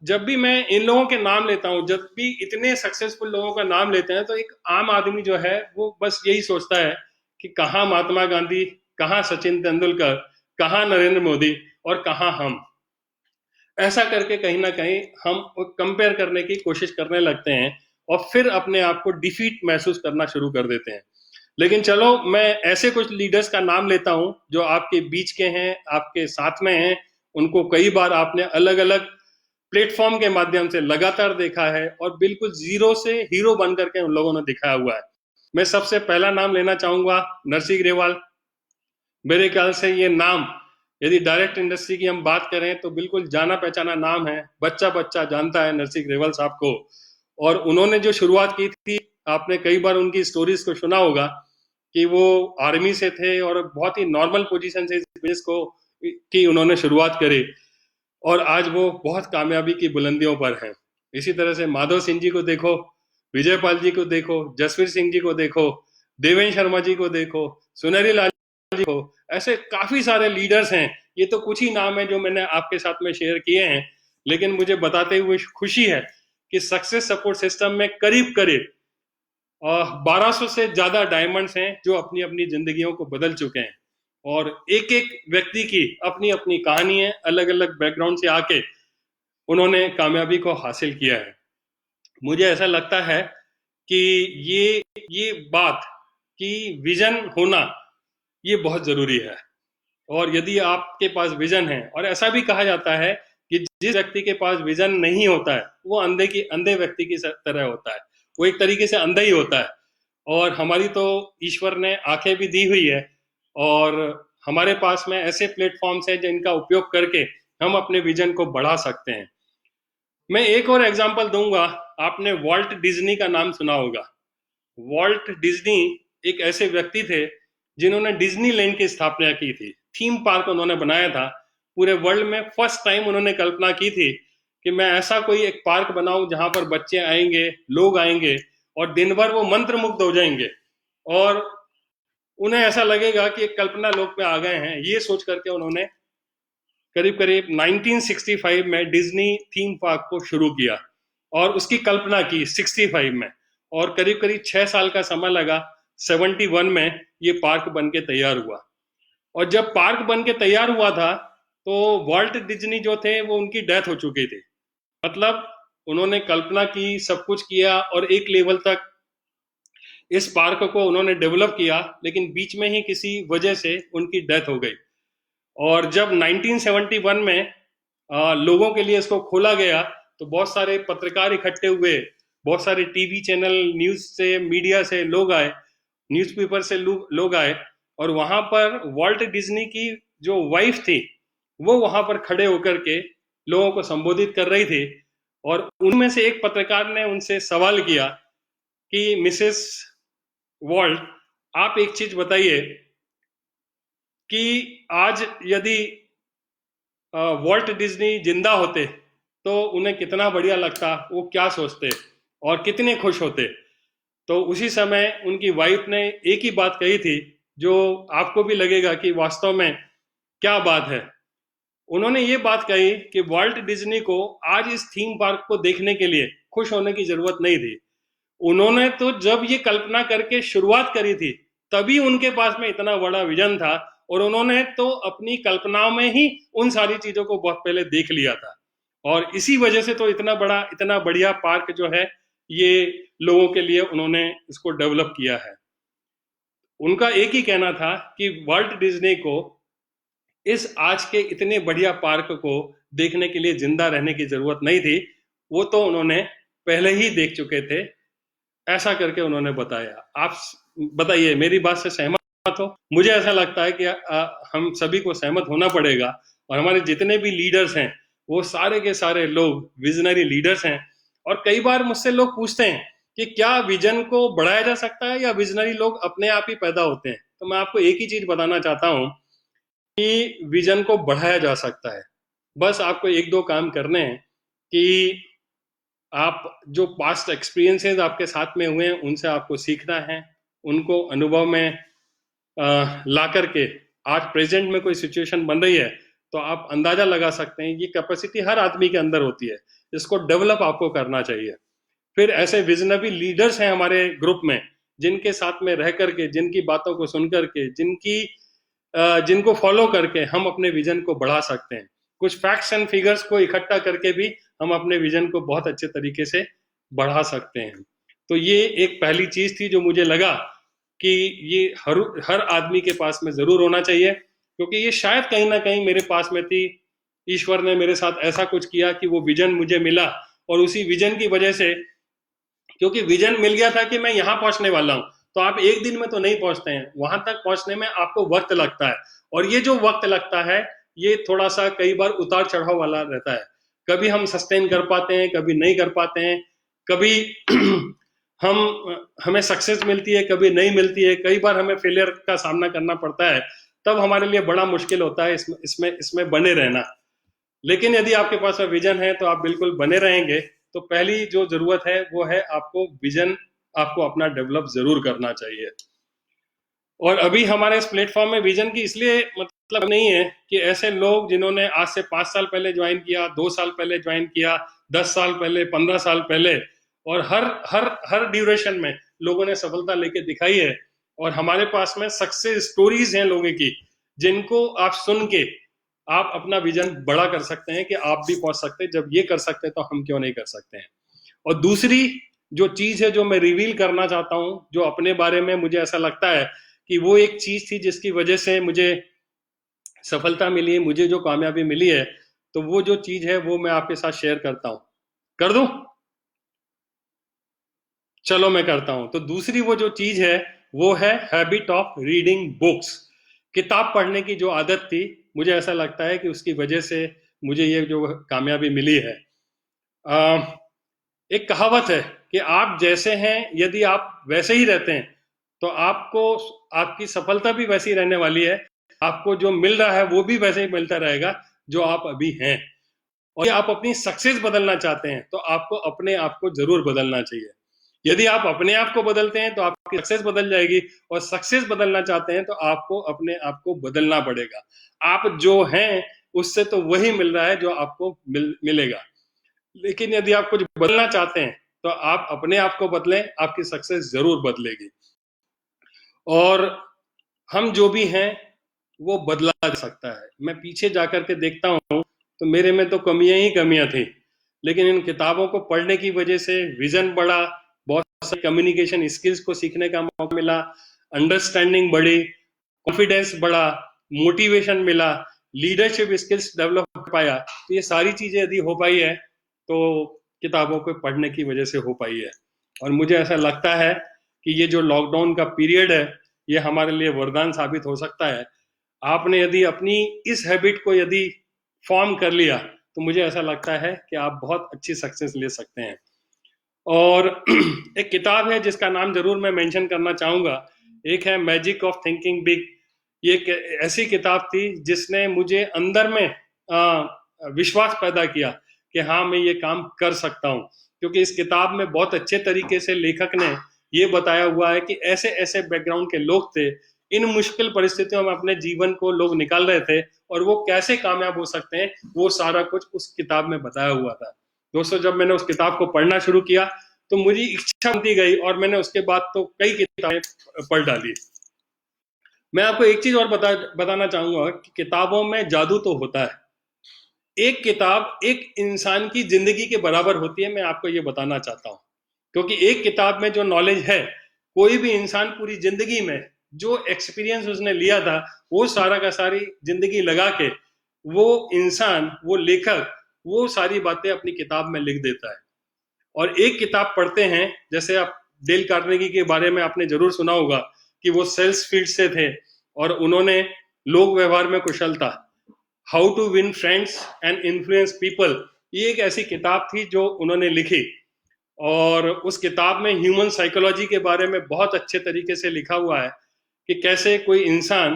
जब भी मैं इन लोगों के नाम लेता हूं, जब भी इतने सक्सेसफुल लोगों का नाम लेते हैं, तो एक आम आदमी जो है वो बस यही सोचता है कि कहाँ महात्मा गांधी, कहाँ सचिन तेंदुलकर, कहाँ नरेंद्र मोदी और कहाँ हम। ऐसा करके कहीं ना कहीं हम कंपेयर करने की कोशिश करने लगते हैं और फिर अपने आप को डिफीट महसूस करना शुरू कर देते हैं। लेकिन चलो, मैं ऐसे कुछ लीडर्स का नाम लेता हूं जो आपके बीच के हैं, आपके साथ में हैं। उनको कई बार आपने अलग अलग प्लेटफॉर्म के माध्यम से लगातार देखा है और बिल्कुल जीरो से हीरो बन करके उन लोगों ने दिखाया हुआ है। मैं सबसे पहला नाम लेना चाहूंगा नरसिंह ग्रेवाल। मेरे ख्याल से ये नाम, यदि डायरेक्ट इंडस्ट्री की हम बात करें तो बिल्कुल जाना पहचाना नाम है, बच्चा बच्चा जानता है नरसिंह ग्रेवाल साहब को। और उन्होंने जो शुरुआत की थी, आपने कई बार उनकी स्टोरीज को सुना होगा कि वो आर्मी से थे और बहुत ही नॉर्मल पोजीशन से इस बिजनेस को की उन्होंने शुरुआत करी और आज वो बहुत कामयाबी की बुलंदियों पर हैं। इसी तरह से माधव सिंह जी को देखो, विजयपाल जी को देखो, जसवीर सिंह जी को देखो, देवेंद्र शर्मा जी को देखो, सुनहरी लाल जी को, ऐसे काफी सारे लीडर्स हैं। ये तो कुछ ही नाम है जो मैंने आपके साथ में शेयर किए हैं, लेकिन मुझे बताते हुए खुशी है कि सक्सेस सपोर्ट सिस्टम में करीब करीब 1200 से ज्यादा डायमंड्स हैं जो अपनी अपनी जिंदगियों को बदल चुके हैं। और एक एक व्यक्ति की अपनी अपनी कहानी है, अलग अलग बैकग्राउंड से आके उन्होंने कामयाबी को हासिल किया है। मुझे ऐसा लगता है कि ये बात कि विजन होना ये बहुत जरूरी है। और यदि आपके पास विजन है, और ऐसा भी कहा जाता है कि जिस व्यक्ति के पास विजन नहीं होता है वो अंधे व्यक्ति की तरह होता है, वो एक तरीके से अंधा ही होता है। और हमारी तो ईश्वर ने आंखें भी दी हुई है और हमारे पास में ऐसे प्लेटफॉर्म्स हैं जिनका उपयोग करके हम अपने विजन को बढ़ा सकते हैं। मैं एक और एग्जांपल दूंगा। आपने वॉल्ट डिज्नी का नाम सुना होगा। वॉल्ट डिज्नी एक ऐसे व्यक्ति थे जिन्होंने डिज्नी लैंड की स्थापना की थी, थीम पार्क उन्होंने बनाया था। पूरे वर्ल्ड में फर्स्ट टाइम उन्होंने कल्पना की थी कि मैं ऐसा कोई एक पार्क बनाऊं जहां पर बच्चे आएंगे, लोग आएंगे और दिन भर वो मंत्रमुग्ध हो जाएंगे और उन्हें ऐसा लगेगा कि एक कल्पना लोक में आ गए हैं। ये सोच करके उन्होंने करीब करीब 1965 में डिज्नी थीम पार्क को शुरू किया और उसकी कल्पना की 65 में, और करीब करीब 6 साल का समय लगा। 71 में ये पार्क बन के तैयार हुआ। और जब पार्क बन के तैयार हुआ था तो वॉल्ट डिज्नी जो थे वो उनकी डेथ हो चुकी थी। मतलब उन्होंने कल्पना की, सब कुछ किया और एक लेवल तक इस पार्क को उन्होंने डेवलप किया, लेकिन बीच में ही किसी वजह से उनकी डेथ हो गई। और जब 1971 में लोगों के लिए इसको खोला गया तो बहुत सारे पत्रकार इकट्ठे हुए, बहुत सारे टीवी चैनल, न्यूज से, मीडिया से लोग आए, न्यूज़पेपर से लोग आए और वहां पर वॉल्ट डिज्नी की जो वाइफ थी वो वहां पर खड़े होकर के लोगों को संबोधित कर रही थी। और उनमें से एक पत्रकार ने उनसे सवाल किया कि मिसेस वॉल्ट, आप एक चीज बताइए कि आज यदि वॉल्ट डिज्नी जिंदा होते तो उन्हें कितना बढ़िया लगता, वो क्या सोचते और कितने खुश होते। तो उसी समय उनकी वाइफ ने एक ही बात कही थी जो आपको भी लगेगा कि वास्तव में क्या बात है। उन्होंने ये बात कही कि वॉल्ट डिज्नी को आज इस थीम पार्क को देखने के लिए खुश होने की जरूरत नहीं थी। उन्होंने तो जब ये कल्पना करके शुरुआत करी थी तभी उनके पास में इतना बड़ा विजन था और उन्होंने तो अपनी कल्पनाओं में ही उन सारी चीजों को बहुत पहले देख लिया था। और इसी वजह से तो इतना बढ़िया पार्क जो है ये लोगों के लिए उन्होंने इसको डेवलप किया है। उनका एक ही कहना था कि वॉल्ट डिज्नी को इस आज के इतने बढ़िया पार्क को देखने के लिए जिंदा रहने की जरूरत नहीं थी, वो तो उन्होंने पहले ही देख चुके थे। ऐसा करके उन्होंने बताया। आप बताइए, मेरी बात से सहमत हो? मुझे ऐसा लगता है कि हम सभी को सहमत होना पड़ेगा और हमारे जितने भी लीडर्स हैं वो सारे के सारे लोग विजनरी लीडर्स हैं। और कई बार मुझसे लोग पूछते हैं कि क्या विजन को बढ़ाया जा सकता है या विजनरी लोग अपने आप ही पैदा होते हैं? तो मैं आपको एक ही चीज बताना चाहता हूं कि विजन को बढ़ाया जा सकता है। बस आपको एक दो काम करने हैं कि आप जो पास्ट एक्सपीरियंसेस आपके साथ में हुए हैं उनसे आपको सीखना है, उनको अनुभव में ला करके आज प्रेजेंट में कोई सिचुएशन बन रही है तो आप अंदाजा लगा सकते हैं। ये कैपेसिटी हर आदमी के अंदर होती है, इसको डेवलप आपको करना चाहिए। फिर ऐसे विजनरी लीडर्स हैं हमारे ग्रुप में, जिनके साथ में रह करके, जिनकी बातों को सुन करके, जिनको फॉलो करके हम अपने विजन को बढ़ा सकते हैं। कुछ फैक्ट्स एंड फिगर्स को इकट्ठा करके भी हम अपने विजन को बहुत अच्छे तरीके से बढ़ा सकते हैं। तो ये एक पहली चीज थी जो मुझे लगा कि ये हर आदमी के पास में जरूर होना चाहिए, क्योंकि ये शायद कहीं ना कहीं मेरे पास में थी। ईश्वर ने मेरे साथ ऐसा कुछ किया कि वो विजन मुझे मिला, और उसी विजन की वजह से, क्योंकि विजन मिल गया था कि मैं यहाँ पहुंचने वाला हूँ, तो आप एक दिन में तो नहीं पहुंचते हैं, वहां तक पहुंचने में आपको वक्त लगता है। और ये जो वक्त लगता है ये थोड़ा सा कई बार उतार चढ़ाव वाला रहता है। कभी हम सस्टेन कर पाते हैं, कभी नहीं कर पाते हैं, कभी हमें सक्सेस मिलती है, कभी नहीं मिलती है, कई बार हमें फेलियर का सामना करना पड़ता है। तब हमारे लिए बड़ा मुश्किल होता है इसमें बने रहना। लेकिन यदि आपके पास विजन है तो आप बिल्कुल बने रहेंगे। तो पहली जो जरूरत है वो है आपको विजन, आपको अपना डेवलप जरूर करना चाहिए। और अभी हमारे इस प्लेटफॉर्म में विजन की इसलिए मतलब नहीं है कि ऐसे लोग जिन्होंने आज से 5 साल पहले ज्वाइन किया, 2 साल पहले ज्वाइन किया, 10 साल पहले, 15 साल पहले, और हर हर हर ड्यूरेशन में लोगों ने सफलता लेके दिखाई है। और हमारे पास में सक्सेस स्टोरीज हैं लोगों की, जिनको आप सुन के आप अपना विजन बड़ा कर सकते हैं कि आप भी पहुंच सकते हैं। जब ये कर सकते हैं तो हम क्यों नहीं कर सकते हैं। और दूसरी जो चीज है जो मैं रिवील करना चाहता हूं, जो अपने बारे में मुझे ऐसा लगता है कि वो एक चीज थी जिसकी वजह से मुझे सफलता मिली है, मुझे जो कामयाबी मिली है, तो वो जो चीज है वो मैं आपके साथ शेयर करता हूं। कर दूं? चलो मैं करता हूं। तो दूसरी वो जो चीज है वो है हैबिट ऑफ रीडिंग बुक्स। किताब पढ़ने की जो आदत थी, मुझे ऐसा लगता है कि उसकी वजह से मुझे ये जो कामयाबी मिली है। एक कहावत है कि आप जैसे हैं यदि आप वैसे ही रहते हैं तो आपको आपकी सफलता भी वैसी रहने वाली है, आपको जो मिल रहा है वो भी वैसे ही मिलता रहेगा जो आप अभी हैं। और आप अपनी सक्सेस बदलना चाहते हैं तो आपको अपने आप को जरूर बदलना चाहिए। यदि आप अपने आप को बदलते हैं तो आपकी सक्सेस बदल जाएगी, और सक्सेस बदलना चाहते हैं तो आपको अपने आप को बदलना पड़ेगा। आप जो हैं उससे तो वही मिल रहा है जो आपको मिलेगा। लेकिन यदि आप कुछ बदलना चाहते हैं तो आप अपने आप को बदलें, आपकी सक्सेस जरूर बदलेगी। और हम जो भी हैं वो बदला जा सकता है। मैं पीछे जाकर के देखता हूँ तो मेरे में तो कमियां ही कमियां थी, लेकिन इन किताबों को पढ़ने की वजह से विजन बढ़ा, बहुत सारे कम्युनिकेशन स्किल्स को सीखने का मौका मिला, अंडरस्टैंडिंग बढ़ी, कॉन्फिडेंस बढ़ा, मोटिवेशन मिला, लीडरशिप स्किल्स डेवलप कर पाया। तो ये सारी चीजें यदि हो पाई है तो किताबों को पढ़ने की वजह से हो पाई है। और मुझे ऐसा लगता है कि ये जो लॉकडाउन का पीरियड है ये हमारे लिए वरदान साबित हो सकता है। आपने यदि अपनी इस हैबिट को यदि फॉर्म कर लिया तो मुझे ऐसा लगता है कि आप बहुत अच्छी सक्सेस ले सकते हैं। और एक किताब है जिसका नाम जरूर मैं मेंशन करना चाहूंगा, एक है मैजिक ऑफ थिंकिंग बिग। ये एक ऐसी किताब थी जिसने मुझे अंदर में विश्वास पैदा किया कि हाँ मैं ये काम कर सकता हूँ। क्योंकि इस किताब में बहुत अच्छे तरीके से लेखक ने ये बताया हुआ है कि ऐसे ऐसे बैकग्राउंड के लोग थे, इन मुश्किल परिस्थितियों में अपने जीवन को लोग निकाल रहे थे, और वो कैसे कामयाब हो सकते हैं वो सारा कुछ उस किताब में बताया हुआ था। दोस्तों, जब मैंने उस किताब को पढ़ना शुरू किया तो मुझे इच्छा बनती गई, और मैंने उसके बाद तो कई किताबें पढ़ डाली। मैं आपको एक चीज और बताना चाहूंगा कि किताबों में जादू तो होता है। एक किताब एक इंसान की जिंदगी के बराबर होती है, मैं आपको ये बताना चाहता हूं। क्योंकि एक किताब में जो नॉलेज है, कोई भी इंसान पूरी जिंदगी में जो एक्सपीरियंस उसने लिया था वो सारा का सारी जिंदगी लगा के वो इंसान, वो लेखक, वो सारी बातें अपनी किताब में लिख देता है। और एक किताब पढ़ते हैं, जैसे आप डेल कार्नेगी के बारे में आपने जरूर सुना होगा कि वो सेल्स फील्ड से थे और उन्होंने लोक व्यवहार में कुशलता, how to win friends and influence people, ये एक ऐसी किताब थी जो उन्होंने लिखी। और उस किताब में ह्यूमन साइकोलॉजी के बारे में बहुत अच्छे तरीके से लिखा हुआ है कि कैसे कोई इंसान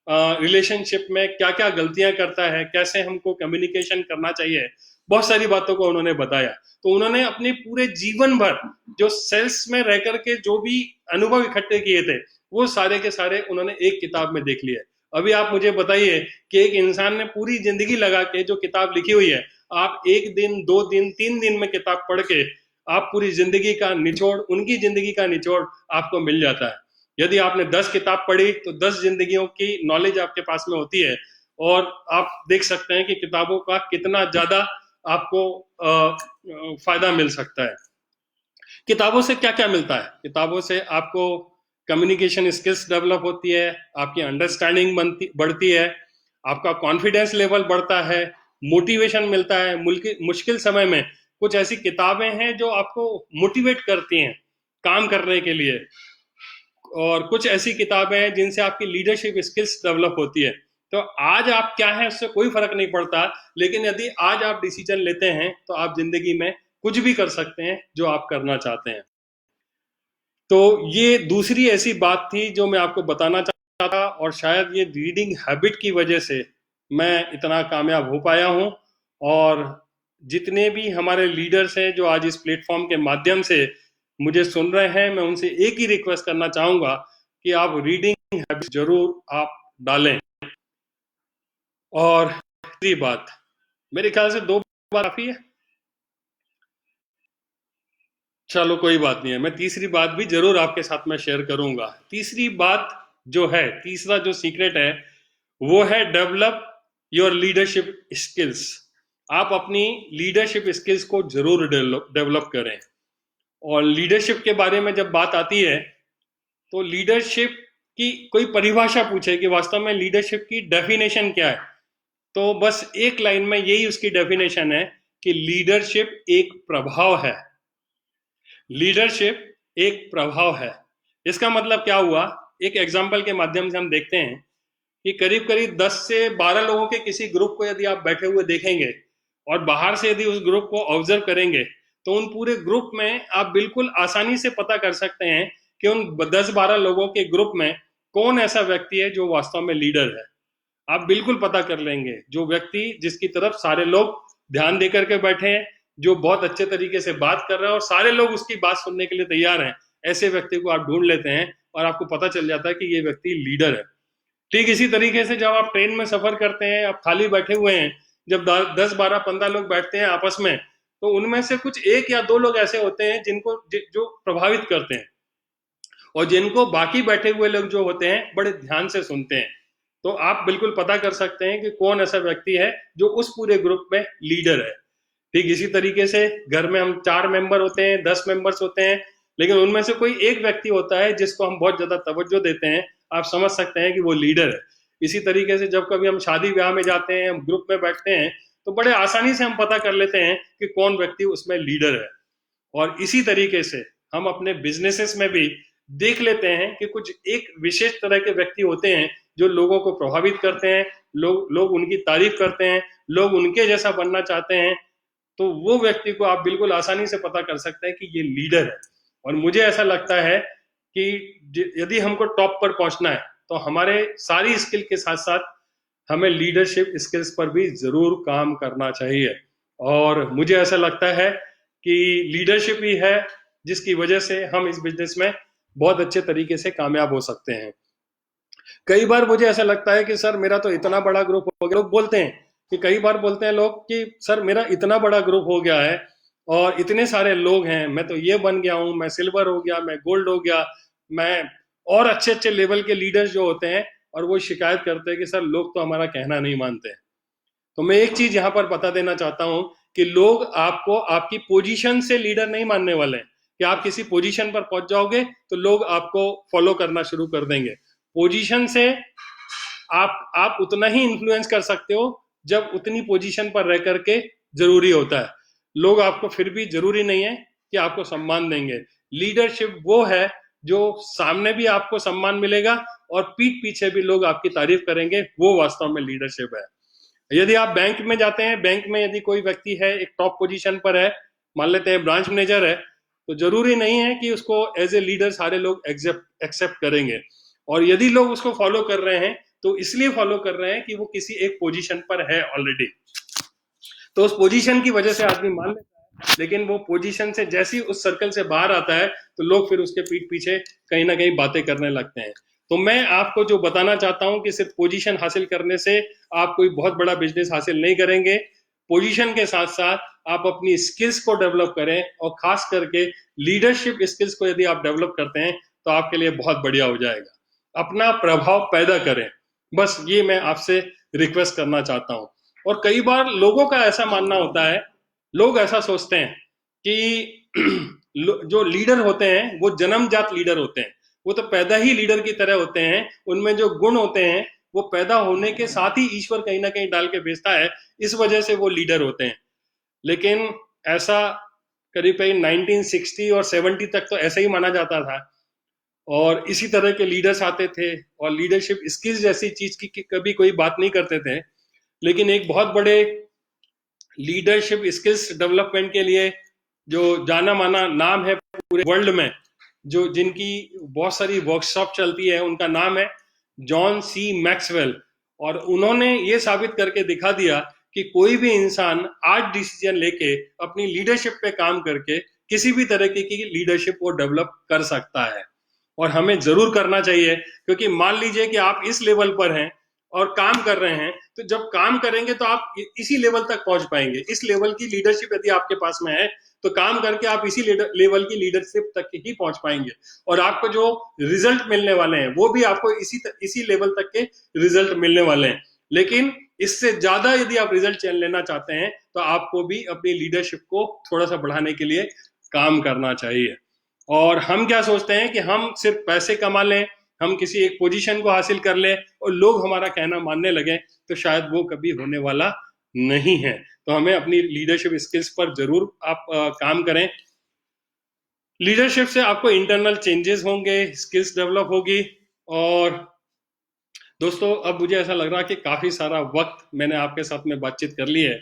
रिलेशनशिप में क्या क्या गलतियां करता है, कैसे हमको कम्युनिकेशन करना चाहिए, बहुत सारी बातों को उन्होंने बताया। तो उन्होंने अपने पूरे जीवन भर जो सेल्स में रह करके जो भी अनुभव इकट्ठे किए थे, वो सारे के सारे उन्होंने एक किताब में देख लिए। अभी आप मुझे बताइए कि एक इंसान ने पूरी जिंदगी लगा के जो किताब लिखी हुई है, आप एक दिन, 2 दिन, 3 दिन में किताब पढ़ के आप पूरी जिंदगी का निचोड़, उनकी जिंदगी का निचोड़ आपको मिल जाता है। यदि आपने 10 किताब पढ़ी तो 10 जिंदगियों की नॉलेज आपके पास में होती है, और आप देख सकते हैं कि किताबों का कितना ज्यादा आपको फायदा मिल सकता है। किताबों से क्या क्या मिलता है? किताबों से आपको कम्युनिकेशन स्किल्स डेवलप होती है, आपकी अंडरस्टैंडिंग बढ़ती है, आपका कॉन्फिडेंस लेवल बढ़ता है, मोटिवेशन मिलता है। मुश्किल समय में कुछ ऐसी किताबें हैं जो आपको मोटिवेट करती हैं काम करने के लिए, और कुछ ऐसी किताबें हैं जिनसे आपकी लीडरशिप स्किल्स डेवलप होती है। तो आज आप क्या हैं उससे कोई फर्क नहीं पड़ता, लेकिन यदि आज आप डिसीजन लेते हैं तो आप जिंदगी में कुछ भी कर सकते हैं जो आप करना चाहते हैं। तो ये दूसरी ऐसी बात थी जो मैं आपको बताना चाहता था, और शायद ये रीडिंग हैबिट की वजह से मैं इतना कामयाब हो पाया हूँ। और जितने भी हमारे लीडर्स हैं जो आज इस प्लेटफॉर्म के माध्यम से मुझे सुन रहे हैं, मैं उनसे एक ही रिक्वेस्ट करना चाहूंगा कि आप रीडिंग हैबिट जरूर आप डालें। और तीसरी बात, मेरे ख्याल से 2 बात काफी है, चलो कोई बात नहीं है, मैं तीसरी बात भी जरूर आपके साथ में शेयर करूंगा। तीसरी बात जो है, तीसरा जो सीक्रेट है, वो है डेवलप योर लीडरशिप स्किल्स। आप अपनी लीडरशिप स्किल्स को जरूर डेवलप करें। और लीडरशिप के बारे में जब बात आती है तो लीडरशिप की कोई परिभाषा पूछे कि वास्तव में लीडरशिप की डेफिनेशन क्या है, तो बस एक लाइन में यही उसकी डेफिनेशन है कि लीडरशिप एक प्रभाव है। लीडरशिप एक प्रभाव है। इसका मतलब क्या हुआ? एक एग्जाम्पल के माध्यम से हम देखते हैं कि करीब करीब 10 से 12 लोगों के किसी ग्रुप को यदि आप बैठे हुए देखेंगे और बाहर से यदि उस ग्रुप को ऑब्जर्व करेंगे, तो उन पूरे ग्रुप में आप बिल्कुल आसानी से पता कर सकते हैं कि उन 10-12 लोगों के ग्रुप में कौन ऐसा व्यक्ति है जो वास्तव में लीडर है। आप बिल्कुल पता कर लेंगे। जो व्यक्ति जिसकी तरफ सारे लोग ध्यान देकर के बैठे हैं, जो बहुत अच्छे तरीके से बात कर रहा है और सारे लोग उसकी बात सुनने के लिए तैयार हैं, ऐसे व्यक्ति को आप ढूंढ लेते हैं और आपको पता चल जाता है कि ये व्यक्ति लीडर है। ठीक इसी तरीके से जब आप ट्रेन में सफर करते हैं, आप खाली बैठे हुए हैं, जब 10, 12, 15 लोग बैठते हैं आपस में, तो उनमें से कुछ 1 या 2 लोग ऐसे होते हैं जिनको जो प्रभावित करते हैं, और जिनको बाकी बैठे हुए लोग जो होते हैं बड़े ध्यान से सुनते हैं। तो आप बिल्कुल पता कर सकते हैं कि कौन ऐसा व्यक्ति है जो उस पूरे ग्रुप में लीडर है। ठीक इसी तरीके से घर में हम 4 मेंबर होते हैं, 10 मेंबर्स होते हैं, लेकिन उनमें से कोई एक व्यक्ति होता है जिसको हम बहुत ज्यादा तवज्जो देते हैं, आप समझ सकते हैं कि वो लीडर है। इसी तरीके से जब कभी हम शादी ब्याह में जाते हैं, हम ग्रुप में बैठते हैं, तो बड़े आसानी से हम पता कर लेते हैं कि कौन व्यक्ति उसमें लीडर है। और इसी तरीके से हम अपने बिजनेसेस में भी देख लेते हैं कि कुछ एक विशेष तरह के व्यक्ति होते हैं जो लोगों को प्रभावित करते हैं, लोग उनकी तारीफ करते हैं, लोग उनके जैसा बनना चाहते हैं। तो वो व्यक्ति को आप बिल्कुल आसानी से पता कर सकते हैं कि ये लीडर है। और मुझे ऐसा लगता है कि यदि हमको टॉप पर पहुंचना है तो हमारे सारी स्किल के साथ साथ हमें लीडरशिप स्किल्स पर भी जरूर काम करना चाहिए। और मुझे ऐसा लगता है कि लीडरशिप ही है जिसकी वजह से हम इस बिजनेस में बहुत अच्छे तरीके से कामयाब हो सकते हैं। कई बार मुझे ऐसा लगता है कि सर मेरा तो इतना बड़ा ग्रुप हो गया, लोग बोलते हैं कि कई बार बोलते हैं लोग कि सर मेरा इतना बड़ा ग्रुप हो गया है और इतने सारे लोग हैं, मैं तो ये बन गया हूँ, मैं सिल्वर हो गया, मैं गोल्ड हो गया, मैं और अच्छे अच्छे लेवल के लीडर्स जो होते हैं, और वो शिकायत करते हैं कि सर लोग तो हमारा कहना नहीं मानते। तो मैं एक चीज यहाँ पर बता देना चाहता हूँ कि लोग आपको आपकी पोजीशन से लीडर नहीं मानने वाले हैं। कि आप किसी पोजीशन पर पहुंच जाओगे तो लोग आपको फॉलो करना शुरू कर देंगे। पोजीशन से आप उतना ही इन्फ्लुएंस कर सकते हो जब उतनी पोजीशन पर रह करके जरूरी होता है। लोग आपको फिर भी जरूरी नहीं है कि आपको सम्मान देंगे। लीडरशिप वो है जो सामने भी आपको सम्मान मिलेगा और पीठ पीछे भी लोग आपकी तारीफ करेंगे, वो वास्तव में लीडरशिप है। यदि आप बैंक में जाते हैं, बैंक में यदि कोई व्यक्ति है एक टॉप पोजीशन पर है, मान लेते हैं ब्रांच मैनेजर है, तो जरूरी नहीं है कि उसको एज ए लीडर सारे लोग एक्सेप्ट करेंगे। और यदि लोग उसको फॉलो कर रहे हैं तो इसलिए फॉलो कर रहे हैं कि वो किसी एक पोजीशन पर है ऑलरेडी, तो उस पोजीशन की वजह से आदमी मान लेता है, लेकिन वो पोजीशन से जैसे ही उस सर्कल से बाहर आता है तो लोग फिर उसके पीठ पीछे कहीं ना कहीं बातें करने लगते हैं। तो मैं आपको जो बताना चाहता हूं कि सिर्फ पोजीशन हासिल करने से आप कोई बहुत बड़ा बिजनेस हासिल नहीं करेंगे। पोजीशन के साथ साथ आप अपनी स्किल्स को डेवलप करें, और खास करके लीडरशिप स्किल्स को यदि आप डेवलप करते हैं तो आपके लिए बहुत बढ़िया हो जाएगा। अपना प्रभाव पैदा करें, बस ये मैं आपसे रिक्वेस्ट करना चाहता हूं। और कई बार लोगों का ऐसा मानना होता है, लोग ऐसा सोचते हैं कि जो लीडर होते हैं वो जन्मजात लीडर होते हैं, वो तो पैदा ही लीडर की तरह होते हैं, उनमें जो गुण होते हैं वो पैदा होने के साथ ही ईश्वर कहीं ना कहीं डाल के भेजता है, इस वजह से वो लीडर होते हैं। लेकिन ऐसा करीब करीब 1960 और 70 तक तो ऐसा ही माना जाता था, और इसी तरह के लीडर्स आते थे और लीडरशिप स्किल्स जैसी चीज की कभी कोई बात नहीं करते थे। लेकिन एक बहुत बड़े लीडरशिप स्किल्स डेवलपमेंट के लिए जो जाना माना नाम है पूरे वर्ल्ड में, जो जिनकी बहुत सारी वर्कशॉप चलती है, उनका नाम है जॉन सी मैक्सवेल। और उन्होंने ये साबित करके दिखा दिया कि कोई भी इंसान आज डिसीजन लेके अपनी लीडरशिप पे काम करके किसी भी तरह की लीडरशिप को डेवलप कर सकता है, और हमें जरूर करना चाहिए। क्योंकि मान लीजिए कि आप इस लेवल पर हैं और काम कर रहे हैं, तो जब काम करेंगे तो आप इसी लेवल तक पहुंच पाएंगे। इस लेवल की लीडरशिप यदि आपके पास में है तो काम करके आप इसी लेवल की लीडरशिप तक ही पहुंच पाएंगे, और आपको जो रिजल्ट मिलने वाले हैं वो भी आपको इसी लेवल तक के रिजल्ट मिलने वाले हैं। लेकिन इससे ज्यादा यदि आप रिजल्ट लेना चाहते हैं तो आपको भी अपनी लीडरशिप को थोड़ा सा बढ़ाने के लिए काम करना चाहिए। और हम क्या सोचते हैं कि हम सिर्फ पैसे कमा लें, हम किसी एक पोजीशन को हासिल कर लें और लोग हमारा कहना मानने लगे, तो शायद वो कभी होने वाला नहीं है। तो हमें अपनी लीडरशिप स्किल्स पर जरूर आप काम करें। लीडरशिप से आपको इंटरनल चेंजेस होंगे, स्किल्स डेवलप होगी। और दोस्तों, अब मुझे ऐसा लग रहा है कि काफी सारा वक्त मैंने आपके साथ में बातचीत कर ली है।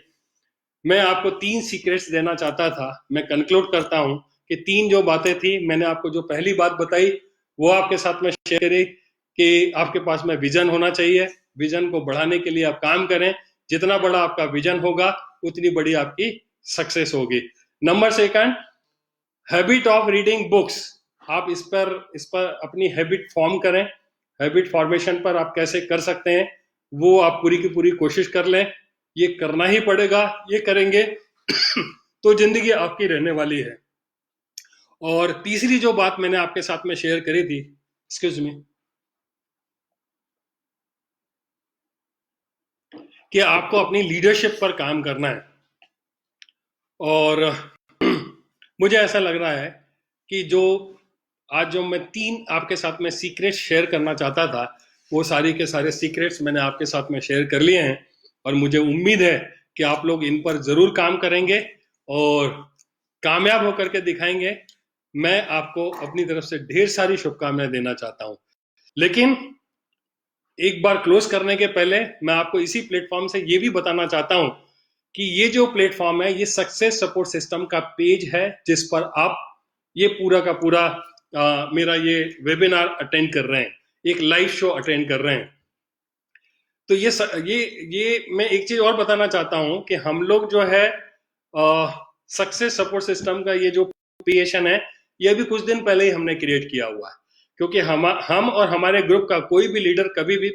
मैं आपको 3 सीक्रेट्स देना चाहता था। मैं कंक्लूड करता हूं कि 3 जो बातें थी, मैंने आपको जो पहली बात बताई वो आपके साथ में शेयर करी कि आपके पास में विजन होना चाहिए। विजन को बढ़ाने के लिए आप काम करें। जितना बड़ा आपका विजन होगा उतनी बड़ी आपकी सक्सेस होगी। Number 2, habit of reading books. आप इस पर अपनी हैबिट फॉर्म करें। हैबिट फॉर्मेशन पर आप कैसे कर सकते हैं वो आप पूरी की पूरी कोशिश कर लें। ये करना ही पड़ेगा, ये करेंगे तो जिंदगी आपकी रहने वाली है। और तीसरी जो बात मैंने आपके साथ में शेयर करी थी, एक्सक्यूज मी, कि आपको अपनी लीडरशिप पर काम करना है। और मुझे ऐसा लग रहा है कि जो आज जो मैं 3 आपके साथ में सीक्रेट्स शेयर करना चाहता था, वो सारी के सारे सीक्रेट्स मैंने आपके साथ में शेयर कर लिए हैं। और मुझे उम्मीद है कि आप लोग इन पर जरूर काम करेंगे और कामयाब होकर के दिखाएंगे। मैं आपको अपनी तरफ से ढेर सारी शुभकामनाएं देना चाहता हूं। लेकिन एक बार क्लोज करने के पहले मैं आपको इसी प्लेटफॉर्म से ये भी बताना चाहता हूं कि ये जो प्लेटफॉर्म है, ये सक्सेस सपोर्ट सिस्टम का पेज है, जिस पर आप ये पूरा का पूरा मेरा ये वेबिनार अटेंड कर रहे हैं, एक लाइव शो अटेंड कर रहे हैं। तो ये मैं एक चीज और बताना चाहता हूं कि हम लोग जो है सक्सेस सपोर्ट सिस्टम का ये जो क्रिएशन है, ये भी कुछ दिन पहले ही हमने क्रिएट किया हुआ है। क्योंकि हम और हमारे ग्रुप का कोई भी लीडर कभी भी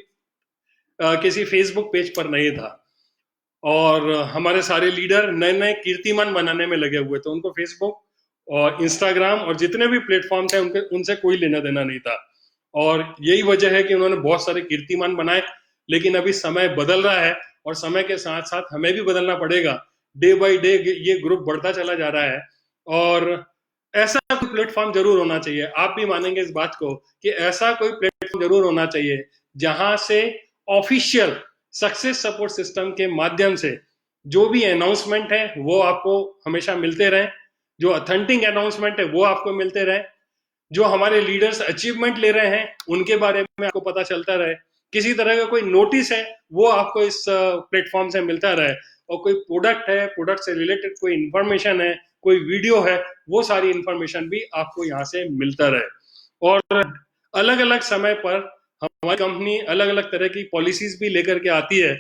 किसी फेसबुक पेज पर नहीं था, और हमारे सारे लीडर नए नए कीर्तिमान बनाने में लगे हुए थे। उनको फेसबुक और इंस्टाग्राम और जितने भी प्लेटफॉर्म थे उनसे कोई लेना देना नहीं था, और यही वजह है कि उन्होंने बहुत सारे कीर्तिमान बनाए। लेकिन अभी समय बदल रहा है और समय के साथ साथ हमें भी बदलना पड़ेगा। डे बाय डे ये ग्रुप बढ़ता चला जा रहा है, और ऐसा कोई प्लेटफॉर्म जरूर होना चाहिए। आप भी मानेंगे इस बात को कि ऐसा कोई प्लेटफॉर्म जरूर होना चाहिए जहां से ऑफिशियल सक्सेस सपोर्ट सिस्टम के माध्यम से जो भी अनाउंसमेंट है वो आपको हमेशा मिलते रहे, जो ऑथेंटिक अनाउंसमेंट है वो आपको मिलते रहे, जो हमारे लीडर्स अचीवमेंट ले रहे हैं उनके बारे में आपको पता चलता रहे, किसी तरह का कोई नोटिस है वो आपको इस प्लेटफॉर्म से मिलता रहे, और कोई प्रोडक्ट है, प्रोडक्ट से रिलेटेड कोई इंफॉर्मेशन है, कोई वीडियो है, वो सारी इंफॉर्मेशन भी आपको यहाँ से मिलता रहे। और अलग अलग समय पर हमारी कंपनी अलग अलग तरह की पॉलिसीज भी लेकर के आती है,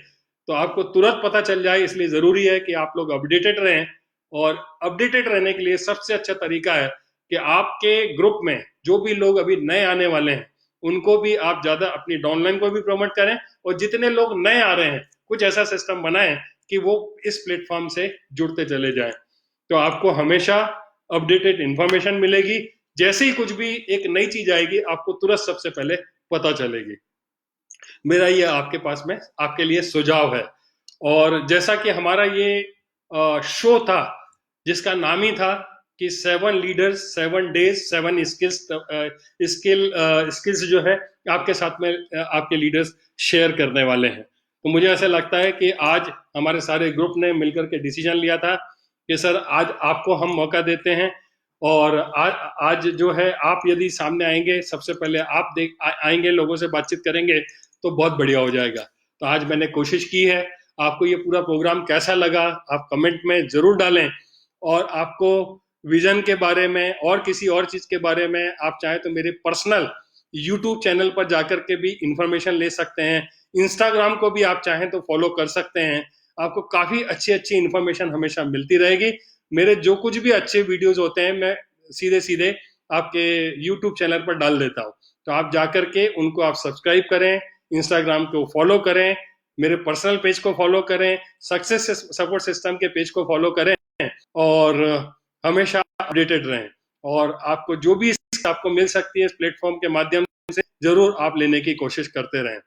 तो आपको तुरंत पता चल जाए, इसलिए जरूरी है कि आप लोग अपडेटेड रहें। और अपडेटेड रहने के लिए सबसे अच्छा तरीका है कि आपके ग्रुप में जो भी लोग अभी नए आने वाले हैं उनको भी आप ज्यादा अपनी डाउनलाइन को भी प्रमोट करें, और जितने लोग नए आ रहे हैं कुछ ऐसा सिस्टम बनाएं कि वो इस प्लेटफॉर्म से जुड़ते चले जाएं, तो आपको हमेशा अपडेटेड इंफॉर्मेशन मिलेगी। जैसे ही कुछ भी एक नई चीज आएगी आपको तुरंत सबसे पहले पता चलेगी। मेरा ये आपके पास में आपके लिए सुझाव है। और जैसा कि हमारा ये शो था जिसका नाम ही था कि 7 लीडर्स 7 डेज 7 स्किल्स, स्किल्स जो है आपके साथ में आपके लीडर्स शेयर करने वाले हैं। तो मुझे ऐसा लगता है कि आज हमारे सारे ग्रुप ने मिलकर के डिसीजन लिया था कि सर आज आपको हम मौका देते हैं, और आज जो है आप यदि सामने आएंगे, सबसे पहले आप आएंगे, लोगों से बातचीत करेंगे, तो बहुत बढ़िया हो जाएगा। तो आज मैंने कोशिश की है। आपको ये पूरा प्रोग्राम कैसा लगा आप कमेंट में जरूर डालें, और आपको विजन के बारे में और किसी और चीज के बारे में आप चाहें तो मेरे पर्सनल यूट्यूब चैनल पर जाकर के भी इंफॉर्मेशन ले सकते हैं। इंस्टाग्राम को भी आप चाहें तो फॉलो कर सकते हैं। आपको काफी अच्छी अच्छी इंफॉर्मेशन हमेशा मिलती रहेगी। मेरे जो कुछ भी अच्छे वीडियोस होते हैं मैं सीधे सीधे आपके यूट्यूब चैनल पर डाल देता हूँ, तो आप जाकर के उनको आप सब्सक्राइब करें, इंस्टाग्राम को फॉलो करें, मेरे पर्सनल पेज को फॉलो करें, सक्सेस सपोर्ट सिस्टम के पेज को फॉलो करें, और हमेशा अपडेटेड रहें। और आपको जो भी आपको मिल सकती है इस प्लेटफॉर्म के माध्यम से जरूर आप लेने की कोशिश करते रहें।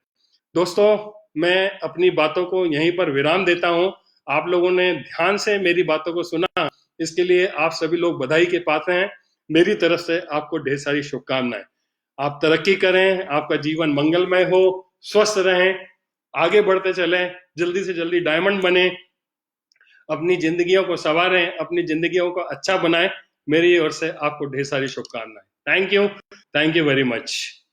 दोस्तों, मैं अपनी बातों को यहीं पर विराम देता हूं। आप लोगों ने ध्यान से मेरी बातों को सुना, इसके लिए आप सभी लोग बधाई के पात्र हैं। मेरी तरफ से आपको ढेर सारी शुभकामनाएं। आप तरक्की करें, आपका जीवन मंगलमय हो, स्वस्थ रहें, आगे बढ़ते चलें, जल्दी से जल्दी डायमंड बने, अपनी जिंदगियों को संवारें, अपनी जिंदगियों को अच्छा बनाएं। मेरी ओर से आपको ढेर सारी शुभकामनाएं। Thank you very much.